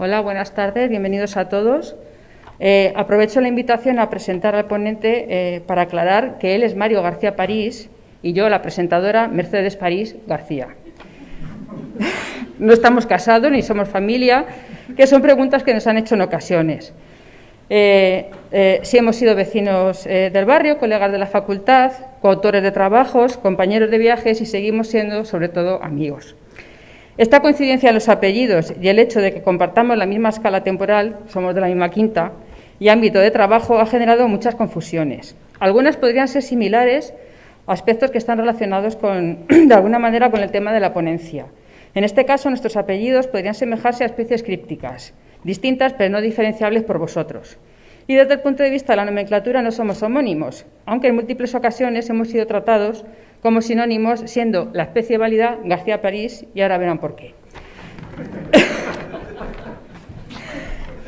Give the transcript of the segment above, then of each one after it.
Hola, buenas tardes, bienvenidos a todos. Aprovecho la invitación a presentar al ponente para aclarar que él es Mario García París y yo, la presentadora, Mercedes París García. No estamos casados ni somos familia, que son preguntas que nos han hecho en ocasiones. Sí hemos sido vecinos del barrio, colegas de la facultad, coautores de trabajos, compañeros de viajes y seguimos siendo, sobre todo, amigos. Esta coincidencia en los apellidos y el hecho de que compartamos la misma escala temporal, somos de la misma quinta, y ámbito de trabajo ha generado muchas confusiones. Algunas podrían ser similares a aspectos que están relacionados de alguna manera con el tema de la ponencia. En este caso, nuestros apellidos podrían semejarse a especies crípticas, distintas pero no diferenciables por vosotros. Y desde el punto de vista de la nomenclatura no somos homónimos, aunque en múltiples ocasiones hemos sido tratados como sinónimos, siendo la especie válida García París, y ahora verán por qué.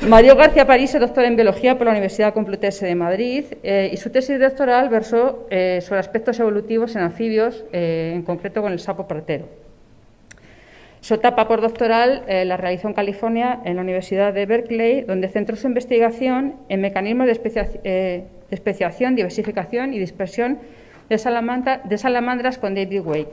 Mario García París es doctor en Biología por la Universidad Complutense de Madrid y su tesis doctoral versó sobre aspectos evolutivos en anfibios, en concreto con el sapo partero. Su etapa postdoctoral la realizó en California, en la Universidad de Berkeley, donde centró su investigación en mecanismos de especiación, diversificación y dispersión de salamandras con David Wake.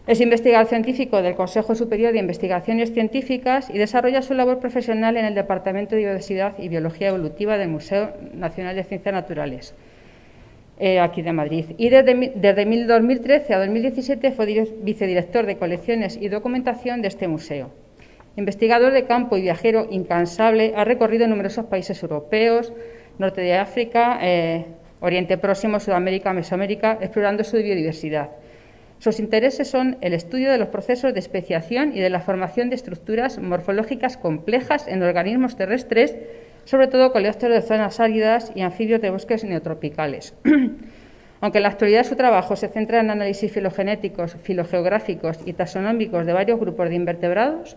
Es investigador científico del Consejo Superior de Investigaciones Científicas y desarrolla su labor profesional en el Departamento de Biodiversidad y Biología Evolutiva del Museo Nacional de Ciencias Naturales, aquí de Madrid. Y desde 2013 a 2017 fue vicedirector de colecciones y documentación de este museo. Investigador de campo y viajero incansable, ha recorrido numerosos países europeos, norte de África, Oriente Próximo, Sudamérica, Mesoamérica, explorando su biodiversidad. Sus intereses son el estudio de los procesos de especiación y de la formación de estructuras morfológicas complejas en organismos terrestres, sobre todo coleópteros de zonas áridas y anfibios de bosques neotropicales. Aunque en la actualidad su trabajo se centra en análisis filogenéticos, filogeográficos y taxonómicos de varios grupos de invertebrados,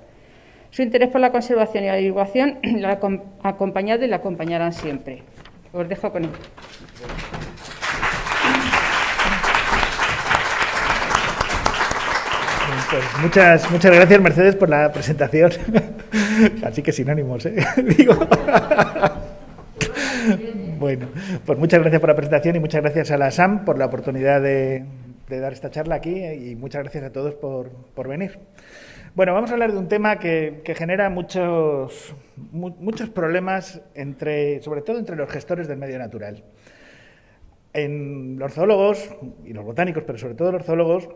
su interés por la conservación y la divulgación la ha acompañado y la acompañarán siempre. Os dejo con él. Pues muchas gracias, Mercedes, por la presentación. Así que sinónimos, ¿eh? Digo. Bueno, pues muchas gracias por la presentación y muchas gracias a la SAM por la oportunidad de dar esta charla aquí y muchas gracias a todos por venir. Bueno, vamos a hablar de un tema que genera muchos problemas, sobre todo entre los gestores del medio natural. En los zoólogos y los botánicos, pero sobre todo los zoólogos,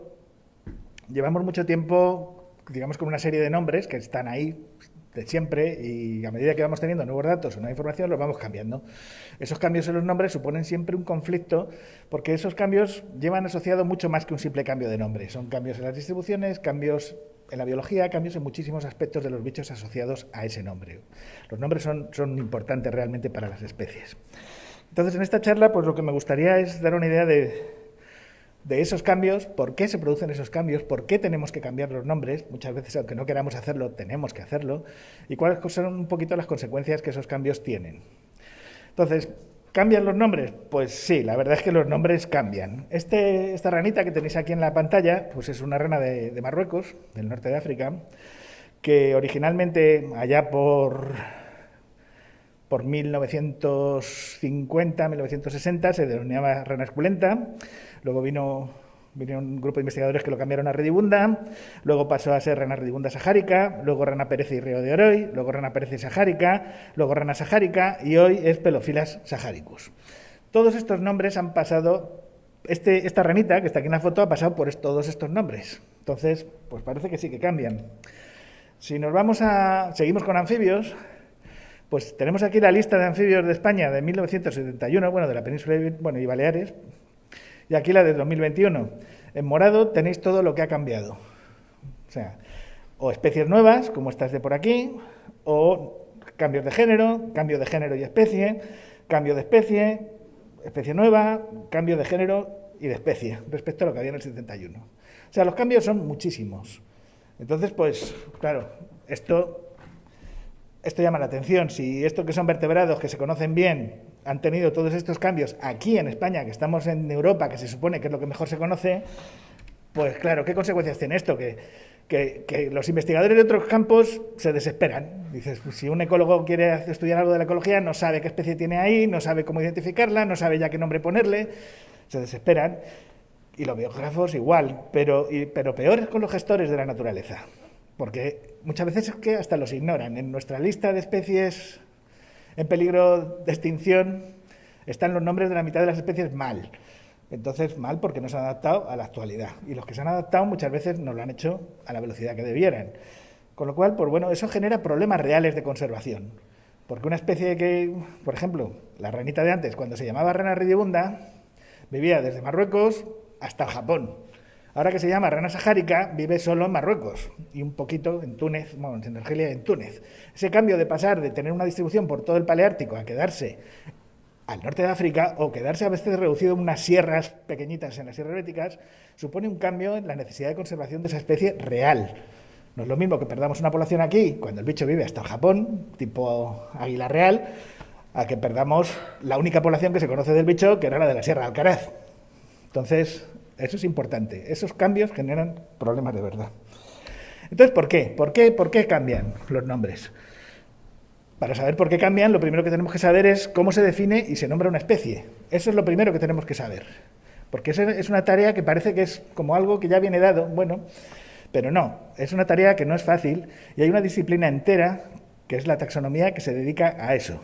llevamos mucho tiempo, digamos, con una serie de nombres que están ahí de siempre y a medida que vamos teniendo nuevos datos o nueva información los vamos cambiando. Esos cambios en los nombres suponen siempre un conflicto porque esos cambios llevan asociado mucho más que un simple cambio de nombre. Son cambios en las distribuciones, cambios en la biología, cambios en muchísimos aspectos de los bichos asociados a ese nombre. Los nombres son importantes realmente para las especies. Entonces, en esta charla, pues lo que me gustaría es dar una idea de esos cambios, por qué se producen esos cambios, por qué tenemos que cambiar los nombres, muchas veces aunque no queramos hacerlo, tenemos que hacerlo, y cuáles son un poquito las consecuencias que esos cambios tienen. Entonces, ¿cambian los nombres? Pues sí, la verdad es que los nombres cambian. Esta ranita que tenéis aquí en la pantalla, pues es una rana de Marruecos, del norte de África, que originalmente allá por 1950, 1960 se denominaba rana esculenta. Luego vino un grupo de investigadores que lo cambiaron a redibunda, luego pasó a ser rana redibunda sahárica, luego rana pereza y río de Oroy, luego rana pereza y sahárica, luego rana sahárica y hoy es Pelophylas saharicus. Todos estos nombres han pasado, esta ranita que está aquí en la foto ha pasado por todos estos nombres. Entonces, pues parece que sí que cambian. Si seguimos con anfibios, pues tenemos aquí la lista de anfibios de España de 1971, bueno, de la península y Baleares, y aquí la de 2021. En morado tenéis todo lo que ha cambiado. O sea, o especies nuevas, como estas de por aquí, o cambios de género y especie, cambio de especie nueva, cambio de género y de especie, respecto a lo que había en el 71. O sea, los cambios son muchísimos. Entonces, pues, claro, esto llama la atención. Si estos que son vertebrados, que se conocen bien, han tenido todos estos cambios aquí en España, que estamos en Europa, que se supone que es lo que mejor se conoce, pues claro, ¿qué consecuencias tiene esto? Que que los investigadores de otros campos se desesperan. Dices, pues, si un ecólogo quiere estudiar algo de la ecología, no sabe qué especie tiene ahí, no sabe cómo identificarla, no sabe ya qué nombre ponerle, se desesperan. Y los biógrafos igual, pero peor es con los gestores de la naturaleza, porque muchas veces es que hasta los ignoran. En nuestra lista de especies en peligro de extinción están los nombres de la mitad de las especies mal. Entonces, mal porque no se han adaptado a la actualidad. Y los que se han adaptado muchas veces no lo han hecho a la velocidad que debieran. Con lo cual, pues bueno, eso genera problemas reales de conservación. Porque una especie que, por ejemplo, la ranita de antes, cuando se llamaba rana ridibunda, vivía desde Marruecos hasta el Japón. Ahora que se llama rana sahárica, vive solo en Marruecos y un poquito en Túnez, bueno, en Argelia y en Túnez. Ese cambio de pasar de tener una distribución por todo el paleártico a quedarse al norte de África o quedarse a veces reducido en unas sierras pequeñitas en las sierras béticas, supone un cambio en la necesidad de conservación de esa especie real. No es lo mismo que perdamos una población aquí, cuando el bicho vive hasta el Japón, tipo águila real, a que perdamos la única población que se conoce del bicho, que era la de la Sierra de Alcaraz. Entonces, eso es importante. Esos cambios generan problemas de verdad. Entonces, ¿por qué? ¿Por qué cambian los nombres? Para saber por qué cambian, lo primero que tenemos que saber es cómo se define y se nombra una especie. Eso es lo primero que tenemos que saber. Porque esa es una tarea que parece que es como algo que ya viene dado, bueno, pero no, es una tarea que no es fácil y hay una disciplina entera, que es la taxonomía, que se dedica a eso,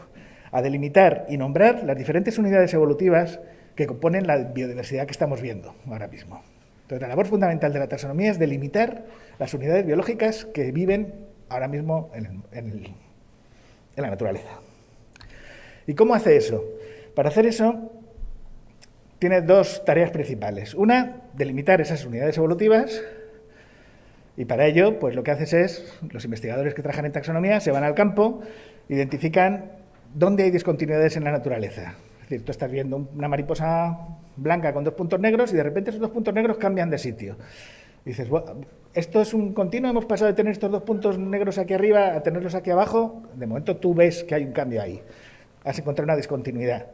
a delimitar y nombrar las diferentes unidades evolutivas que componen la biodiversidad que estamos viendo ahora mismo. Entonces, la labor fundamental de la taxonomía es delimitar las unidades biológicas que viven ahora mismo en la naturaleza. ¿Y cómo hace eso? Para hacer eso, tiene dos tareas principales. Una, delimitar esas unidades evolutivas, y para ello, pues lo que haces es, los investigadores que trabajan en taxonomía se van al campo, identifican dónde hay discontinuidades en la naturaleza. Es decir, tú estás viendo una mariposa blanca con 2 puntos negros y de repente esos 2 puntos negros cambian de sitio. Y dices, bueno, esto es un continuo, hemos pasado de tener estos 2 puntos negros aquí arriba a tenerlos aquí abajo. De momento tú ves que hay un cambio ahí. Has encontrado una discontinuidad.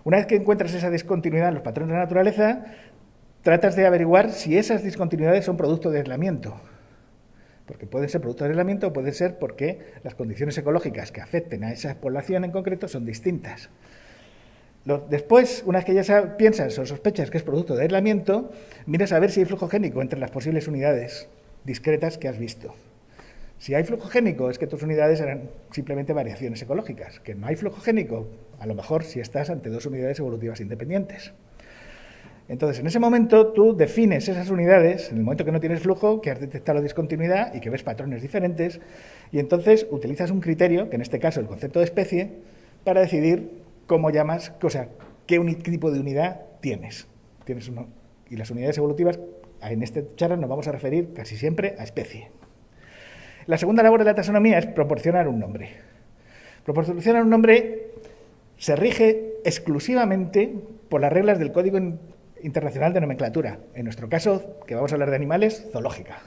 Una vez que encuentras esa discontinuidad en los patrones de la naturaleza, tratas de averiguar si esas discontinuidades son producto de aislamiento. Porque pueden ser producto de aislamiento o puede ser porque las condiciones ecológicas que afecten a esa población en concreto son distintas. Después, una vez que ya piensas o sospechas que es producto de aislamiento, miras a ver si hay flujo génico entre las posibles unidades discretas que has visto. Si hay flujo génico, es que tus unidades eran simplemente variaciones ecológicas. Que no hay flujo génico, a lo mejor si estás ante 2 unidades evolutivas independientes. Entonces, en ese momento, tú defines esas unidades, en el momento que no tienes flujo, que has detectado la discontinuidad y que ves patrones diferentes, y entonces utilizas un criterio, que en este caso el concepto de especie, para decidir cómo llamas, o sea, qué tipo de unidad tienes. Y las unidades evolutivas, en este charla nos vamos a referir casi siempre a especie. La segunda labor de la taxonomía es proporcionar un nombre. Proporcionar un nombre se rige exclusivamente por las reglas del Código Internacional de Nomenclatura. En nuestro caso, que vamos a hablar de animales, zoológica.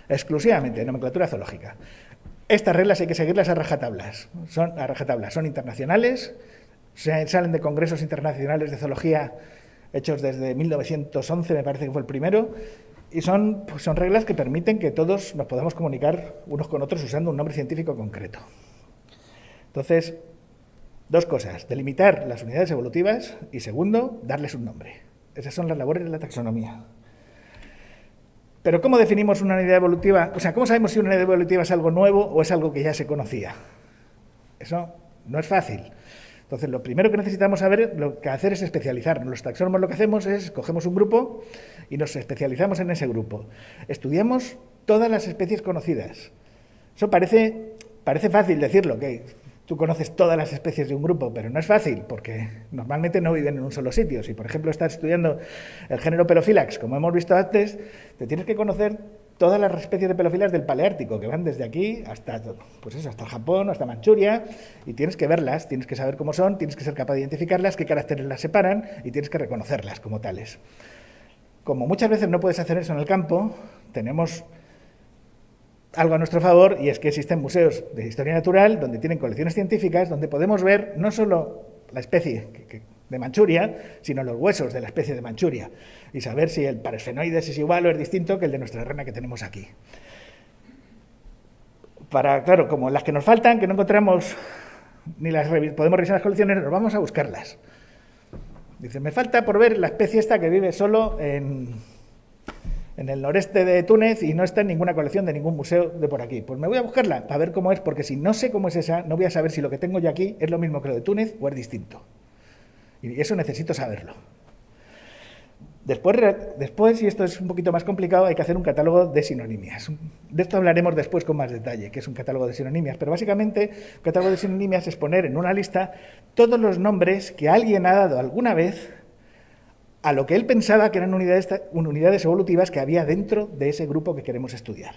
Exclusivamente, nomenclatura zoológica. Estas reglas hay que seguirlas a rajatabla. Son internacionales, salen de congresos internacionales de zoología hechos desde 1911, me parece que fue el primero, y son reglas que permiten que todos nos podamos comunicar unos con otros usando un nombre científico concreto. Entonces, 2 cosas, delimitar las unidades evolutivas y segundo, darles un nombre. Esas son las labores de la taxonomía. Pero ¿cómo definimos una unidad evolutiva? O sea, ¿cómo sabemos si una unidad evolutiva es algo nuevo o es algo que ya se conocía? Eso no es fácil. Entonces, lo primero que necesitamos hacer es especializarnos. Los taxónomos lo que hacemos es, cogemos un grupo y nos especializamos en ese grupo. Estudiamos todas las especies conocidas. Eso parece fácil decirlo, que tú conoces todas las especies de un grupo, pero no es fácil, porque normalmente no viven en un solo sitio. Si, por ejemplo, estás estudiando el género Pelophylax, como hemos visto antes, te tienes que conocer todas las especies de Pelophylax del Paleártico, que van desde aquí hasta el Japón, hasta Manchuria, y tienes que verlas, tienes que saber cómo son, tienes que ser capaz de identificarlas, qué caracteres las separan, y tienes que reconocerlas como tales. Como muchas veces no puedes hacer eso en el campo, tenemos algo a nuestro favor, y es que existen museos de historia natural donde tienen colecciones científicas, donde podemos ver no solo la especie de Manchuria, sino los huesos de la especie de Manchuria, y saber si el parasfenoides es igual o es distinto que el de nuestra rana que tenemos aquí. Claro, como las que nos faltan, que no encontramos ni las podemos revisar las colecciones, nos vamos a buscarlas. Dice, me falta por ver la especie esta que vive solo en el noreste de Túnez y no está en ninguna colección de ningún museo de por aquí. Pues me voy a buscarla para ver cómo es, porque si no sé cómo es esa, no voy a saber si lo que tengo yo aquí es lo mismo que lo de Túnez o es distinto. Y eso necesito saberlo. Después, y esto es un poquito más complicado, hay que hacer un catálogo de sinonimias. De esto hablaremos después con más detalle, que es un catálogo de sinonimias. Pero básicamente, un catálogo de sinonimias es poner en una lista todos los nombres que alguien ha dado alguna vez a lo que él pensaba que eran unidades evolutivas que había dentro de ese grupo que queremos estudiar.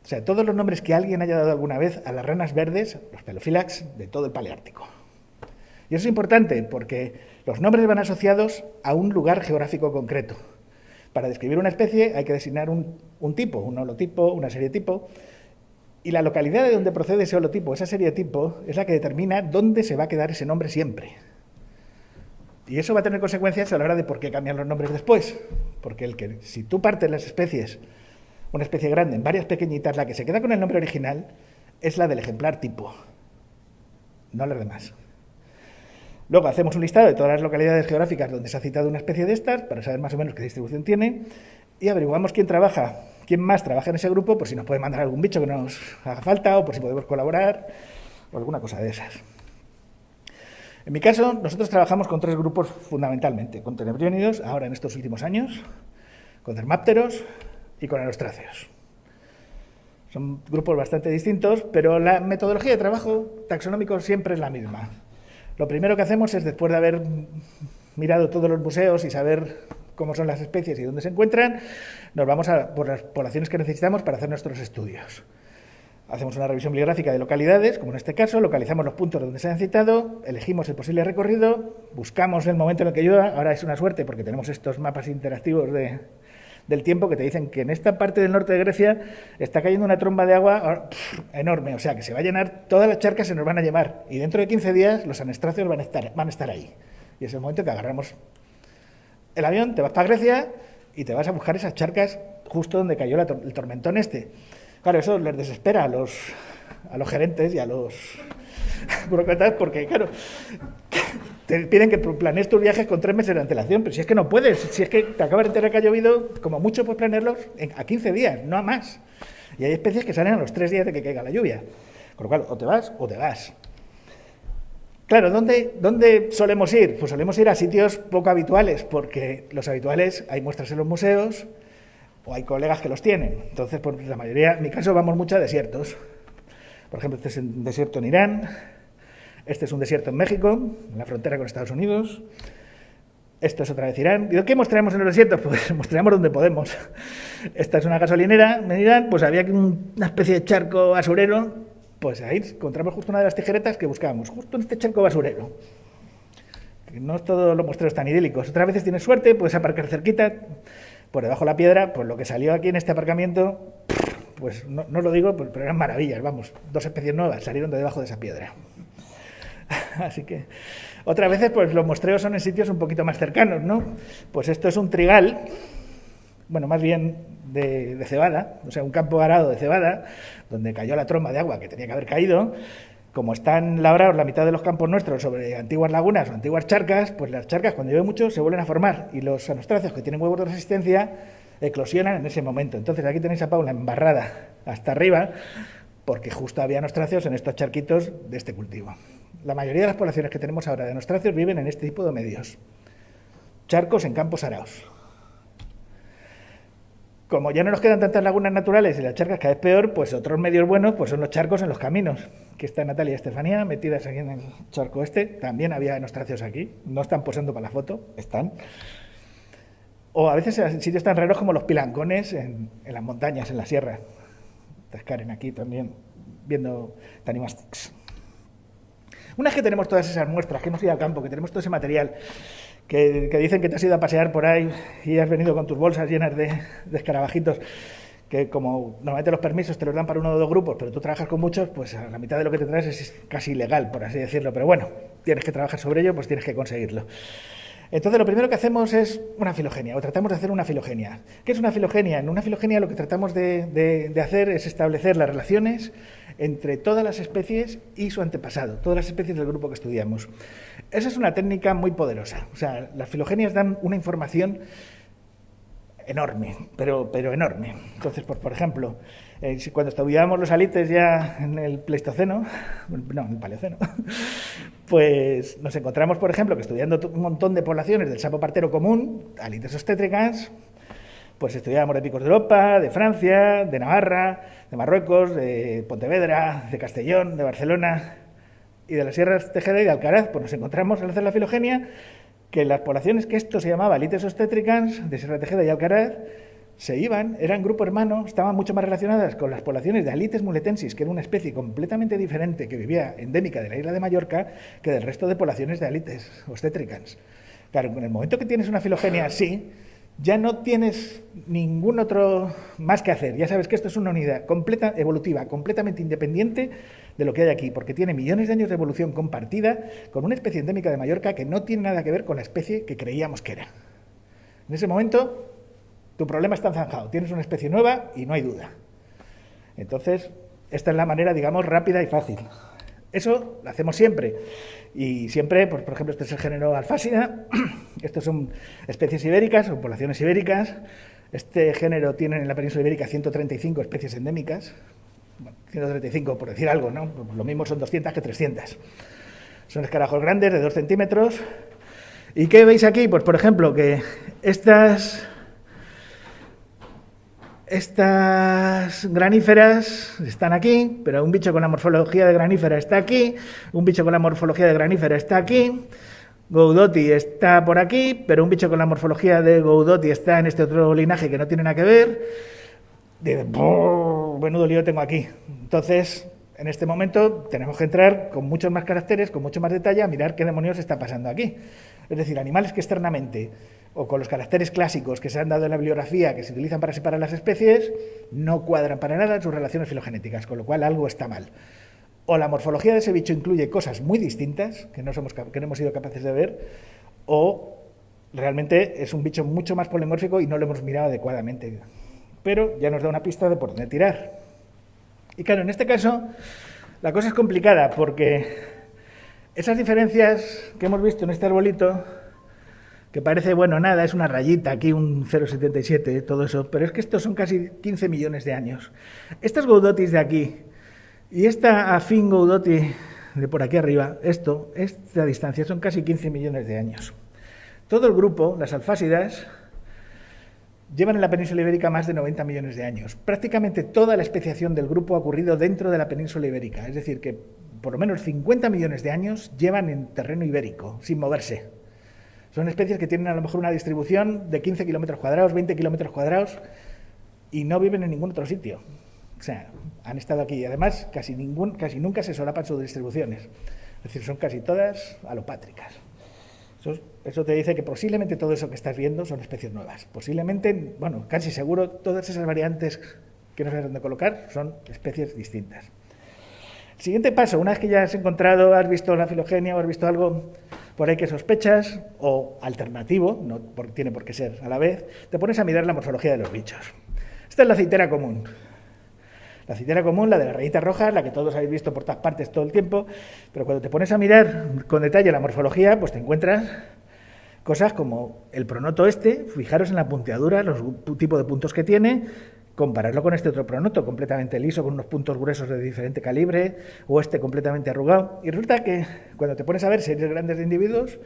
O sea, todos los nombres que alguien haya dado alguna vez a las ranas verdes, los pelophylax, de todo el Paleártico. Y eso es importante porque los nombres van asociados a un lugar geográfico concreto. Para describir una especie hay que designar un tipo, un holotipo, una serie tipo, y la localidad de donde procede ese holotipo, esa serie tipo, es la que determina dónde se va a quedar ese nombre siempre. Y eso va a tener consecuencias a la hora de por qué cambian los nombres después. Porque si tú partes las especies, una especie grande, en varias pequeñitas, la que se queda con el nombre original es la del ejemplar tipo, no las demás. Luego hacemos un listado de todas las localidades geográficas donde se ha citado una especie de estas, para saber más o menos qué distribución tiene, y averiguamos quién más trabaja en ese grupo, por si nos puede mandar algún bicho que nos haga falta, o por si podemos colaborar, o alguna cosa de esas. En mi caso, nosotros trabajamos con 3 grupos fundamentalmente, con tenebriónidos, ahora en estos últimos años, con dermápteros y con aerostráceos. Son grupos bastante distintos, pero la metodología de trabajo taxonómico siempre es la misma. Lo primero que hacemos es, después de haber mirado todos los museos y saber cómo son las especies y dónde se encuentran, nos vamos por las poblaciones que necesitamos para hacer nuestros estudios. Hacemos una revisión bibliográfica de localidades, como en este caso, localizamos los puntos donde se han citado, elegimos el posible recorrido, buscamos el momento en el que llueva. Ahora es una suerte porque tenemos estos mapas interactivos del tiempo que te dicen que en esta parte del norte de Grecia está cayendo una tromba de agua enorme, o sea que se va a llenar, todas las charcas se nos van a llevar y dentro de 15 días los anestracios van a estar ahí. Y es el momento que agarramos el avión, te vas para Grecia y te vas a buscar esas charcas justo donde cayó el tormentón este. Claro, eso les desespera a los gerentes y a los burócratas porque, claro, te piden que planees tus viajes con 3 meses de antelación, pero si es que no puedes, si es que te acabas de enterar que ha llovido, como mucho puedes planearlos a 15 días, no a más. Y hay especies que salen a los 3 días de que caiga la lluvia. Con lo cual, o te vas o te vas. Claro, ¿dónde solemos ir? Pues solemos ir a sitios poco habituales, porque los habituales hay muestras en los museos o hay colegas que los tienen. Entonces, pues la mayoría, en mi caso, vamos mucho a desiertos. Por ejemplo, este es un desierto en Irán, este es un desierto en México, en la frontera con Estados Unidos, esto es otra vez Irán. ¿Y qué mostramos en los desiertos? Pues mostramos donde podemos. Esta es una gasolinera en Irán, pues había una especie de charco basurero, pues ahí encontramos justo una de las tijeretas que buscábamos, justo en este charco basurero. No es todos los muestreos tan idílicos. Otras veces tienes suerte, puedes aparcar cerquita, por debajo de la piedra, pues lo que salió aquí en este aparcamiento, pues no lo digo, pero eran maravillas, vamos, 2 especies nuevas salieron de debajo de esa piedra. Así que, otras veces, pues los muestreos son en sitios un poquito más cercanos, ¿no? Pues esto es un trigal, bueno, más bien de cebada, o sea, un campo arado de cebada, donde cayó la tromba de agua que tenía que haber caído. Como están labrados la mitad de los campos nuestros sobre antiguas lagunas o antiguas charcas, pues las charcas cuando llueve mucho se vuelven a formar y los anostráceos que tienen huevos de resistencia eclosionan en ese momento. Entonces aquí tenéis a Paula embarrada hasta arriba porque justo había anostráceos en estos charquitos de este cultivo. La mayoría de las poblaciones que tenemos ahora de anostráceos viven en este tipo de medios. Charcos en campos araos. Como ya no nos quedan tantas lagunas naturales y las charcas cada vez peor, pues otros medios buenos pues son los charcos en los caminos. Aquí está Natalia y Estefanía metidas aquí en el charco este. También había anostráceos aquí. No están posando para la foto, están. O a veces en sitios tan raros como los pilancones en las montañas, en la sierra. Está Karen aquí también viendo Tanimastics. Una vez que tenemos todas esas muestras, que hemos ido al campo, que tenemos todo ese material, que dicen que te has ido a pasear por ahí y has venido con tus bolsas llenas de escarabajitos, que como normalmente los permisos te los dan para 1 o 2 grupos, pero tú trabajas con muchos, pues a la mitad de lo que te traes es casi ilegal, por así decirlo. Pero bueno, tienes que trabajar sobre ello, pues tienes que conseguirlo. Entonces, lo primero que hacemos es una filogenia, o tratamos de hacer una filogenia. ¿Qué es una filogenia? En una filogenia lo que tratamos de hacer es establecer las relaciones entre todas las especies y su antepasado, todas las especies del grupo que estudiamos. Esa es una técnica muy poderosa. O sea, las filogenias dan una información enorme, pero enorme. Entonces, por ejemplo, cuando estudiábamos los alites ya en el Pleistoceno, no, en el Paleoceno, pues nos encontramos, por ejemplo, que estudiando un montón de poblaciones del sapo partero común, alites obstétricas, pues estudiábamos de picos de Europa, de Francia, de Navarra, de Marruecos, de Pontevedra, de Castellón, de Barcelona y de las sierras Tejeda y de Alcaraz. Pues nos encontramos al hacer la filogenia que las poblaciones que esto se llamaba alites obstétricas, de Sierra Tejeda y Alcaraz, se iban, eran grupo hermano, estaban mucho más relacionadas con las poblaciones de Alites muletensis, que era una especie completamente diferente que vivía endémica de la isla de Mallorca, que del resto de poblaciones de Alites obstétricas. Claro, en el momento que tienes una filogenia así, ya no tienes ningún otro más que hacer. Ya sabes que esto es una unidad completa, evolutiva, completamente independiente de lo que hay aquí, porque tiene millones de años de evolución compartida con una especie endémica de Mallorca que no tiene nada que ver con la especie que creíamos que era. En ese momento, tu problema está zanjado. Tienes una especie nueva y no hay duda. Entonces, esta es la manera, digamos, rápida y fácil. Eso lo hacemos siempre. Y siempre, pues, por ejemplo, este es el género Alfásida. Estos son especies ibéricas, son poblaciones ibéricas. Este género tiene en la península ibérica 135 especies endémicas. Bueno, 135 por decir algo, ¿no? Pues lo mismo son 200 que 300. Son escarabajos grandes de 2 centímetros. ¿Y qué veis aquí? Pues, por ejemplo, que estas graníferas están aquí, pero un bicho con la morfología de granífera está aquí, un bicho con la morfología de granífera está aquí, Goudoti está por aquí, pero un bicho con la morfología de Goudoti está en este otro linaje que no tiene nada que ver. Menudo lío tengo aquí. Entonces, en este momento tenemos que entrar con muchos más caracteres, con mucho más detalle, a mirar qué demonios está pasando aquí. Es decir, animales que externamente o con los caracteres clásicos que se han dado en la bibliografía, que se utilizan para separar las especies, no cuadran para nada en sus relaciones filogenéticas, con lo cual algo está mal. O la morfología de ese bicho incluye cosas muy distintas que no hemos sido capaces de ver, o realmente es un bicho mucho más polimórfico y no lo hemos mirado adecuadamente. Pero ya nos da una pista de por dónde tirar. Y claro, en este caso, la cosa es complicada, porque esas diferencias que hemos visto en este arbolito, que parece, bueno, nada, es una rayita, aquí un 0,77, todo eso, pero es que estos son casi 15 millones de años. Estas Goudotis de aquí y esta afín Goudoti de por aquí arriba, esta distancia son casi 15 millones de años. Todo el grupo, las alfásidas, llevan en la península ibérica más de 90 millones de años. Prácticamente toda la especiación del grupo ha ocurrido dentro de la península ibérica, es decir, que por lo menos 50 millones de años llevan en terreno ibérico, sin moverse. Son especies que tienen a lo mejor una distribución de 15 kilómetros cuadrados, 20 kilómetros cuadrados y no viven en ningún otro sitio. O sea, han estado aquí y además casi nunca se solapan sus distribuciones. Es decir, son casi todas alopátricas. Eso te dice que posiblemente todo eso que estás viendo son especies nuevas. Posiblemente, bueno, casi seguro, todas esas variantes que no sabes dónde colocar son especies distintas. El siguiente paso, una vez que ya has encontrado, has visto la filogenia o has visto algo por ahí que sospechas, o alternativo, no tiene por qué ser a la vez, te pones a mirar la morfología de los bichos. Esta es la aceitera común. La aceitera común, la de las rayitas rojas, la que todos habéis visto por todas partes todo el tiempo, pero cuando te pones a mirar con detalle la morfología, pues te encuentras cosas como el pronoto fijaros en la punteadura, los tipos de puntos que tiene, compararlo con este otro pronoto completamente liso, con unos puntos gruesos de diferente calibre, o completamente arrugado. Y resulta que cuando te pones a ver series grandes de individuos,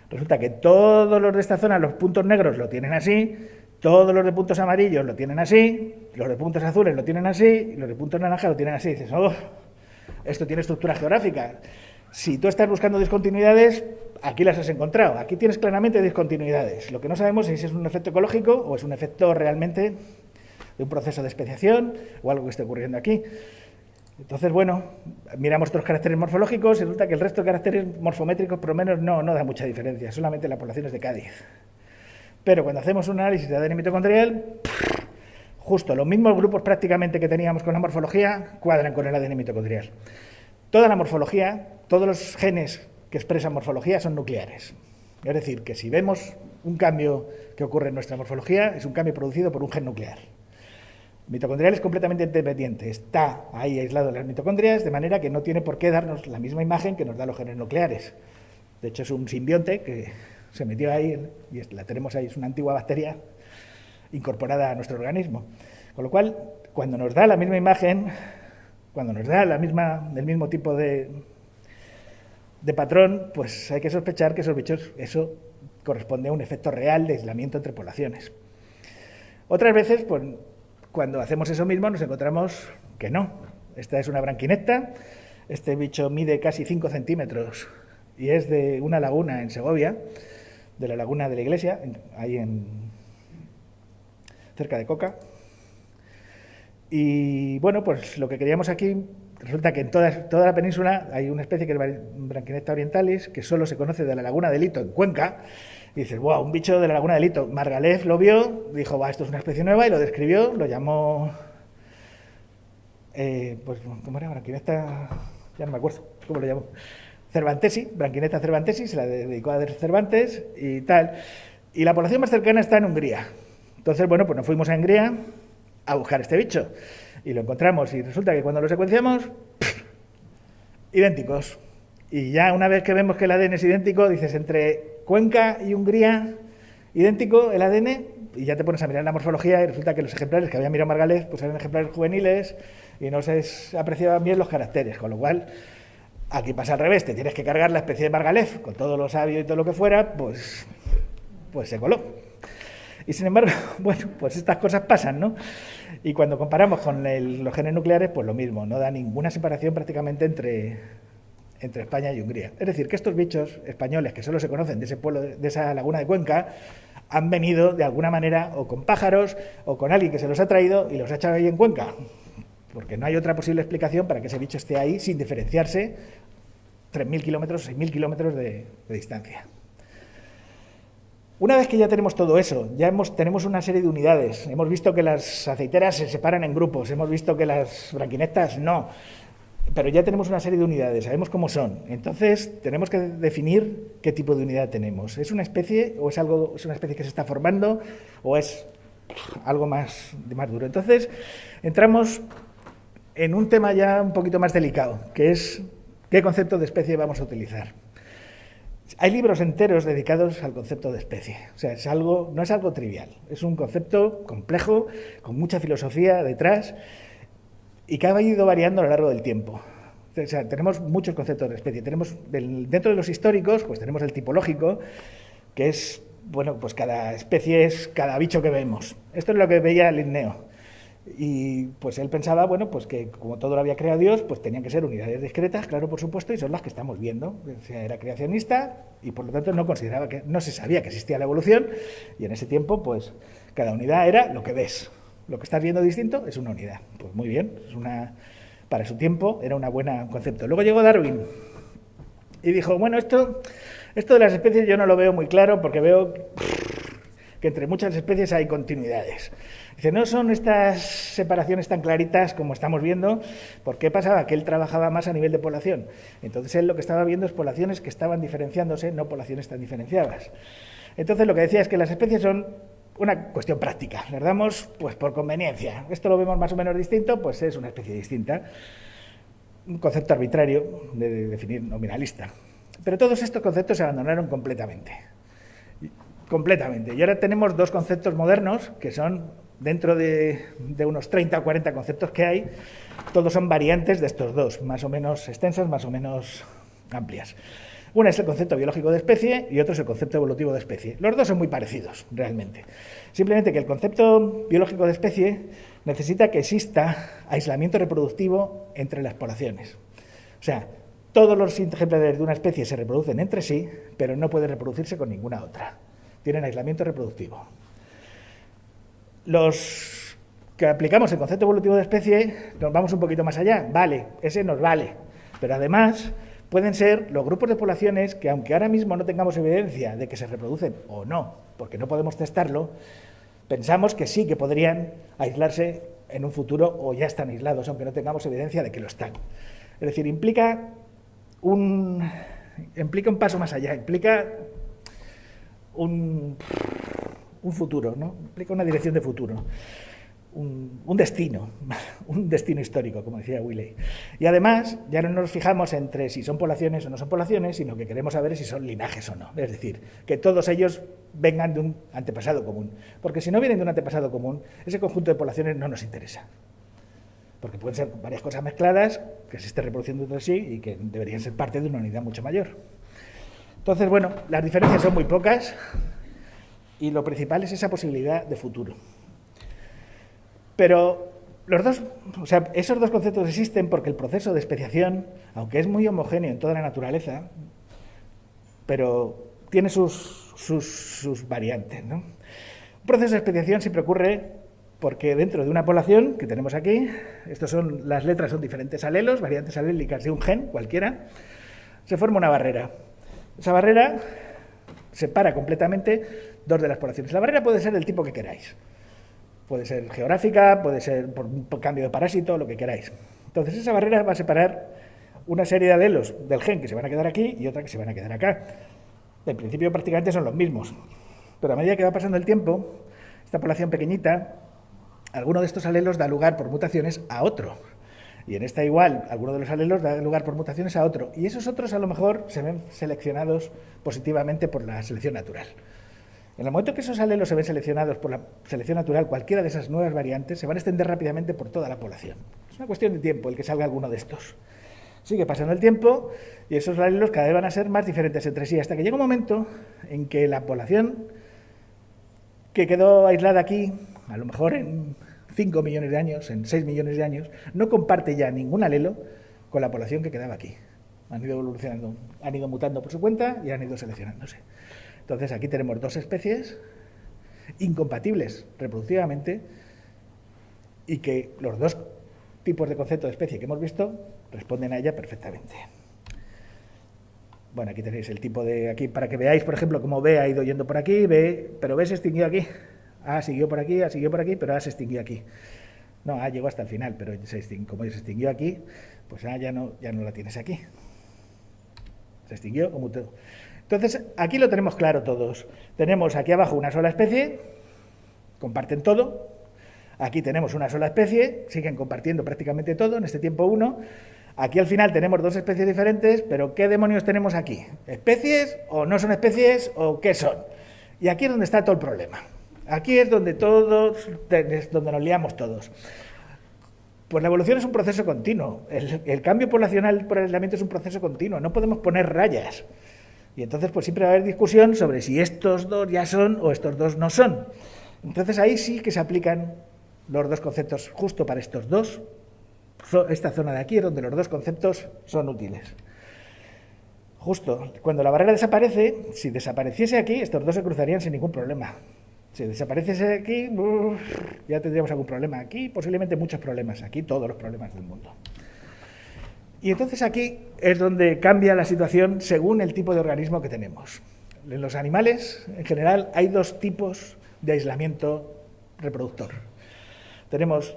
resulta que todos los de esta zona, los puntos negros lo tienen así, todos los de puntos amarillos lo tienen así, los de puntos azules lo tienen así, y los de puntos naranjas lo tienen así. Y dices, oh, esto tiene estructura geográfica. Si tú estás buscando discontinuidades, aquí las has encontrado. Aquí tienes claramente discontinuidades. Lo que no sabemos es si es un efecto ecológico o es un efecto realmente de un proceso de especiación o algo que esté ocurriendo aquí. Entonces, bueno, miramos otros caracteres morfológicos y resulta que el resto de caracteres morfométricos por lo menos no da mucha diferencia, solamente las poblaciones de Cádiz. Pero cuando hacemos un análisis de ADN mitocondrial, justo los mismos grupos prácticamente que teníamos con la morfología cuadran con el ADN mitocondrial. Toda la morfología, todos los genes que expresan morfología son nucleares. Es decir, que si vemos un cambio que ocurre en nuestra morfología, es un cambio producido por un gen nuclear. El mitocondrial es completamente independiente, está ahí aislado en las mitocondrias, de manera que no tiene por qué darnos la misma imagen que nos dan los genes nucleares. De hecho, es un simbionte que se metió ahí y la tenemos ahí, es una antigua bacteria incorporada a nuestro organismo. Con lo cual, cuando nos da la misma imagen, cuando nos da el mismo tipo de patrón, pues hay que sospechar que esos bichos, eso corresponde a un efecto real de aislamiento entre poblaciones. Otras veces, pues, cuando hacemos eso mismo, nos encontramos que no. Esta es una branquinecta, este bicho mide casi 5 centímetros y es de una laguna en Segovia, de la laguna de la Iglesia, ahí cerca de Coca. Y bueno, pues lo que queríamos aquí, resulta que en toda la península hay una especie que es Branquinecta orientalis, que solo se conoce de la laguna de Lito, en Cuenca. Y dices, wow, un bicho de la laguna de Lito. Margalef lo vio, dijo, va, esto es una especie nueva, y lo describió, lo llamó, pues, ¿cómo era? Branquinecta, ya no me acuerdo, ¿cómo lo llamó? Cervantesi, Branquinecta cervantesi, se la dedicó a Cervantes y tal. Y la población más cercana está en Hungría. Entonces, bueno, pues nos fuimos a Hungría a buscar este bicho. Y lo encontramos, y resulta que cuando lo secuenciamos, idénticos. Y ya una vez que vemos que el ADN es idéntico, dices, entre Cuenca y Hungría, idéntico el ADN, y ya te pones a mirar la morfología y resulta que los ejemplares que había mirado Margalef pues eran ejemplares juveniles y no se apreciaban bien los caracteres, con lo cual aquí pasa al revés, te tienes que cargar la especie de Margalef con todo lo sabio y todo lo que fuera, pues se coló. Y sin embargo, bueno, pues estas cosas pasan, ¿no? Y cuando comparamos con los genes nucleares, pues lo mismo, no da ninguna separación prácticamente entre España y Hungría. Es decir, que estos bichos españoles que solo se conocen de ese pueblo, de esa laguna de Cuenca, han venido de alguna manera o con pájaros o con alguien que se los ha traído y los ha echado ahí en Cuenca. Porque no hay otra posible explicación para que ese bicho esté ahí sin diferenciarse 3.000 kilómetros, 6.000 kilómetros de distancia. Una vez que ya tenemos todo eso, tenemos una serie de unidades. Hemos visto que las aceiteras se separan en grupos, hemos visto que las branquinectas no, pero ya tenemos una serie de unidades, sabemos cómo son. Entonces, tenemos que definir qué tipo de unidad tenemos. ¿Es una especie o es una especie que se está formando o es algo más duro? Entonces, entramos en un tema ya un poquito más delicado, que es qué concepto de especie vamos a utilizar. Hay libros enteros dedicados al concepto de especie. O sea, no es algo trivial. Es un concepto complejo, con mucha filosofía detrás y que ha ido variando a lo largo del tiempo. O sea, tenemos muchos conceptos de especie. Dentro de los históricos, pues tenemos el tipológico, que es, bueno, pues cada especie es cada bicho que vemos. Esto es lo que veía Linneo. Y pues él pensaba, bueno, pues que como todo lo había creado Dios, pues tenían que ser unidades discretas, claro, por supuesto, y son las que estamos viendo. O sea, era creacionista y por lo tanto no se sabía que existía la evolución, y en ese tiempo, pues cada unidad era lo que ves. Lo que estás viendo distinto es una unidad. Pues muy bien, para su tiempo era un buen concepto. Luego llegó Darwin y dijo, bueno, esto de las especies yo no lo veo muy claro porque veo que entre muchas especies hay continuidades. Dice, no son estas separaciones tan claritas como estamos viendo. ¿Por qué pasaba? Que él trabajaba más a nivel de población. Entonces él lo que estaba viendo es poblaciones que estaban diferenciándose, no poblaciones tan diferenciadas. Entonces lo que decía es que las especies son una cuestión práctica. Les damos pues por conveniencia. Esto lo vemos más o menos distinto, pues es una especie distinta. Un concepto arbitrario de definir nominalista. Pero todos estos conceptos se abandonaron completamente. Completamente. Y ahora tenemos dos conceptos modernos que son, dentro de unos 30 o 40 conceptos que hay, todos son variantes de estos dos, más o menos extensas, más o menos amplias. Una es el concepto biológico de especie y otro es el concepto evolutivo de especie. Los dos son muy parecidos, realmente. Simplemente que el concepto biológico de especie necesita que exista aislamiento reproductivo entre las poblaciones. O sea, todos los ejemplares de una especie se reproducen entre sí, pero no pueden reproducirse con ninguna otra. Tienen aislamiento reproductivo. Los que aplicamos el concepto evolutivo de especie, nos vamos un poquito más allá. Vale, ese nos vale. Pero además pueden ser los grupos de poblaciones que, aunque ahora mismo no tengamos evidencia de que se reproducen o no, porque no podemos testarlo, pensamos que sí que podrían aislarse en un futuro o ya están aislados, aunque no tengamos evidencia de que lo están. Es decir, implica un implica un paso más allá, implica un futuro, ¿no? Implica una dirección de futuro, un destino histórico, como decía Willey. Y además, ya no nos fijamos entre si son poblaciones o no son poblaciones, sino que queremos saber si son linajes o no. Es decir, que todos ellos vengan de un antepasado común. Porque si no vienen de un antepasado común, ese conjunto de poblaciones no nos interesa. Porque pueden ser varias cosas mezcladas que se estén reproduciendo entre sí y que deberían ser parte de una unidad mucho mayor. Entonces, bueno, las diferencias son muy pocas y lo principal es esa posibilidad de futuro. Pero esos dos conceptos existen porque el proceso de especiación, aunque es muy homogéneo en toda la naturaleza, pero tiene sus variantes, ¿no? Un proceso de especiación siempre ocurre porque dentro de una población que tenemos aquí, las letras son diferentes alelos, variantes alélicas de un gen cualquiera, se forma una barrera. Esa barrera separa completamente dos de las poblaciones. La barrera puede ser del tipo que queráis. Puede ser geográfica, puede ser por cambio de parásito, lo que queráis. Entonces esa barrera va a separar una serie de alelos del gen que se van a quedar aquí y otra que se van a quedar acá. En principio prácticamente son los mismos, pero a medida que va pasando el tiempo, esta población pequeñita, alguno de estos alelos da lugar por mutaciones a otro. Y en esta igual, alguno de los alelos da lugar por mutaciones a otro. Y esos otros a lo mejor se ven seleccionados positivamente por la selección natural. En el momento que esos alelos se ven seleccionados por la selección natural, cualquiera de esas nuevas variantes se van a extender rápidamente por toda la población. Es una cuestión de tiempo el que salga alguno de estos. Sigue pasando el tiempo y esos alelos cada vez van a ser más diferentes entre sí, hasta que llega un momento en que la población que quedó aislada aquí, a lo mejor en 5 millones de años, en 6 millones de años, no comparte ya ningún alelo con la población que quedaba aquí. Han ido evolucionando, han ido mutando por su cuenta y han ido seleccionándose. Entonces aquí tenemos dos especies incompatibles reproductivamente y que los dos tipos de concepto de especie que hemos visto responden a ella perfectamente. Bueno, aquí tenéis el tipo de... Aquí para que veáis, por ejemplo, cómo B ha ido yendo por aquí, pero B se extinguió aquí. A siguió por aquí, A siguió por aquí, pero A se extinguió aquí. No, A llegó hasta el final, pero como se extinguió aquí, pues A ya no la tienes aquí. Se extinguió o mutó. Entonces, aquí lo tenemos claro todos. Tenemos aquí abajo una sola especie, comparten todo. Aquí tenemos una sola especie, siguen compartiendo prácticamente todo, en este tiempo 1. Aquí al final tenemos dos especies diferentes, pero ¿qué demonios tenemos aquí? ¿Especies o no son especies o qué son? Y aquí es donde está todo el problema. Aquí es donde donde nos liamos todos. Pues la evolución es un proceso continuo. El cambio poblacional por aislamiento es un proceso continuo. No podemos poner rayas. Y entonces pues siempre va a haber discusión sobre si estos dos ya son o estos dos no son. Entonces ahí sí que se aplican los dos conceptos justo para estos dos. Esta zona de aquí es donde los dos conceptos son útiles. Justo cuando la barrera desaparece, si desapareciese aquí, estos dos se cruzarían sin ningún problema. Si desapareciese aquí, ya tendríamos algún problema. Aquí posiblemente muchos problemas, aquí todos los problemas del mundo. Y entonces aquí es donde cambia la situación según el tipo de organismo que tenemos. En los animales, en general, hay dos tipos de aislamiento reproductor. Tenemos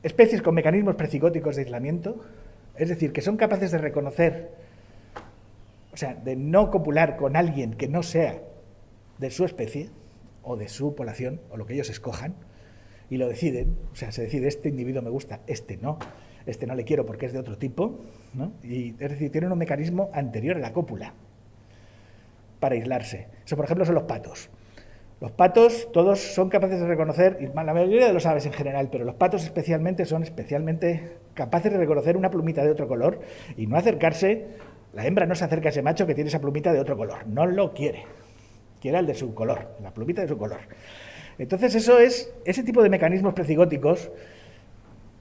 especies con mecanismos precigóticos de aislamiento, es decir, que son capaces de reconocer, o sea, de no copular con alguien que no sea de su especie o de su población, o lo que ellos escojan, y lo deciden, o sea, se decide, este individuo me gusta, este no le quiero porque es de otro tipo, ¿no? Y, es decir, tienen un mecanismo anterior a la cópula para aislarse. Eso, por ejemplo, son los patos. Los patos todos son capaces de reconocer, y la mayoría de los aves en general, pero los patos especialmente son especialmente capaces de reconocer una plumita de otro color y no acercarse, la hembra no se acerca a ese macho que tiene esa plumita de otro color, no lo quiere, quiere el de su color, la plumita de su color. Entonces ese tipo de mecanismos precigóticos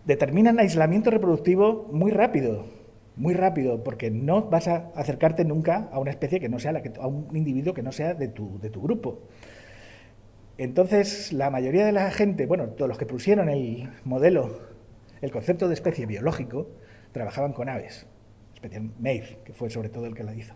determinan aislamiento reproductivo muy rápido, porque no vas a acercarte nunca a una especie que no sea a un individuo que no sea de tu grupo. Entonces, la mayoría de la gente, bueno, todos los que pusieron el modelo, el concepto de especie biológico, trabajaban con aves, especialmente Mayr, que fue sobre todo el que la hizo.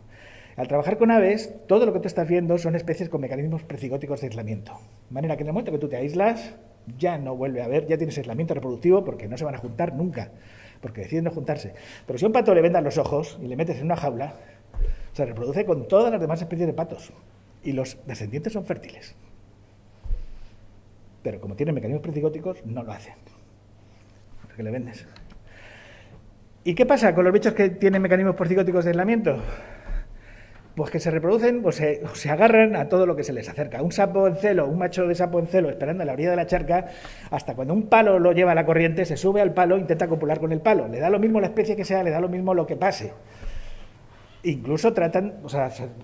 Al trabajar con aves, todo lo que tú estás viendo son especies con mecanismos precigóticos de aislamiento. De manera que en el momento que tú te aíslas, ya no vuelve a haber, ya tienes aislamiento reproductivo porque no se van a juntar nunca, porque deciden no juntarse. Pero si a un pato le vendan los ojos y le metes en una jaula, Se reproduce con todas las demás especies de patos y los descendientes son fértiles. Pero como tienen mecanismos precigóticos, no lo hacen. ¿Qué le vendes? ¿Y qué pasa con los bichos que tienen mecanismos precigóticos de aislamiento? Pues que se reproducen, pues se agarran a todo lo que se les acerca. Un sapo en celo, un macho de sapo en celo esperando a la orilla de la charca, hasta cuando un palo lo lleva a la corriente, se sube al palo, intenta copular con el palo. Le da lo mismo la especie que sea, le da lo mismo lo que pase. Incluso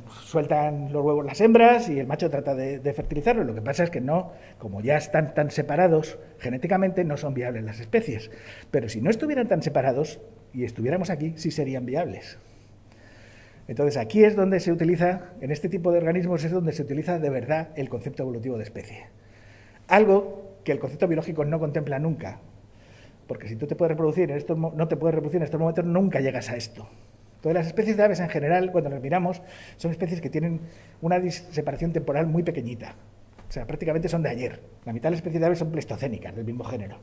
sueltan los huevos las hembras y el macho trata de fertilizarlos. Lo que pasa es que no, como ya están tan separados genéticamente, no son viables las especies. Pero si no estuvieran tan separados y estuviéramos aquí, sí serían viables. Entonces aquí es donde se utiliza, en este tipo de organismos es donde se utiliza de verdad el concepto evolutivo de especie. Algo que el concepto biológico no contempla nunca. Porque si tú te puedes reproducir, no te puedes reproducir en estos momentos, nunca llegas a esto. Todas las especies de aves en general, cuando las miramos, son especies que tienen una separación temporal muy pequeñita. O sea, prácticamente son de ayer. La mitad de las especies de aves son pleistocénicas, del mismo género.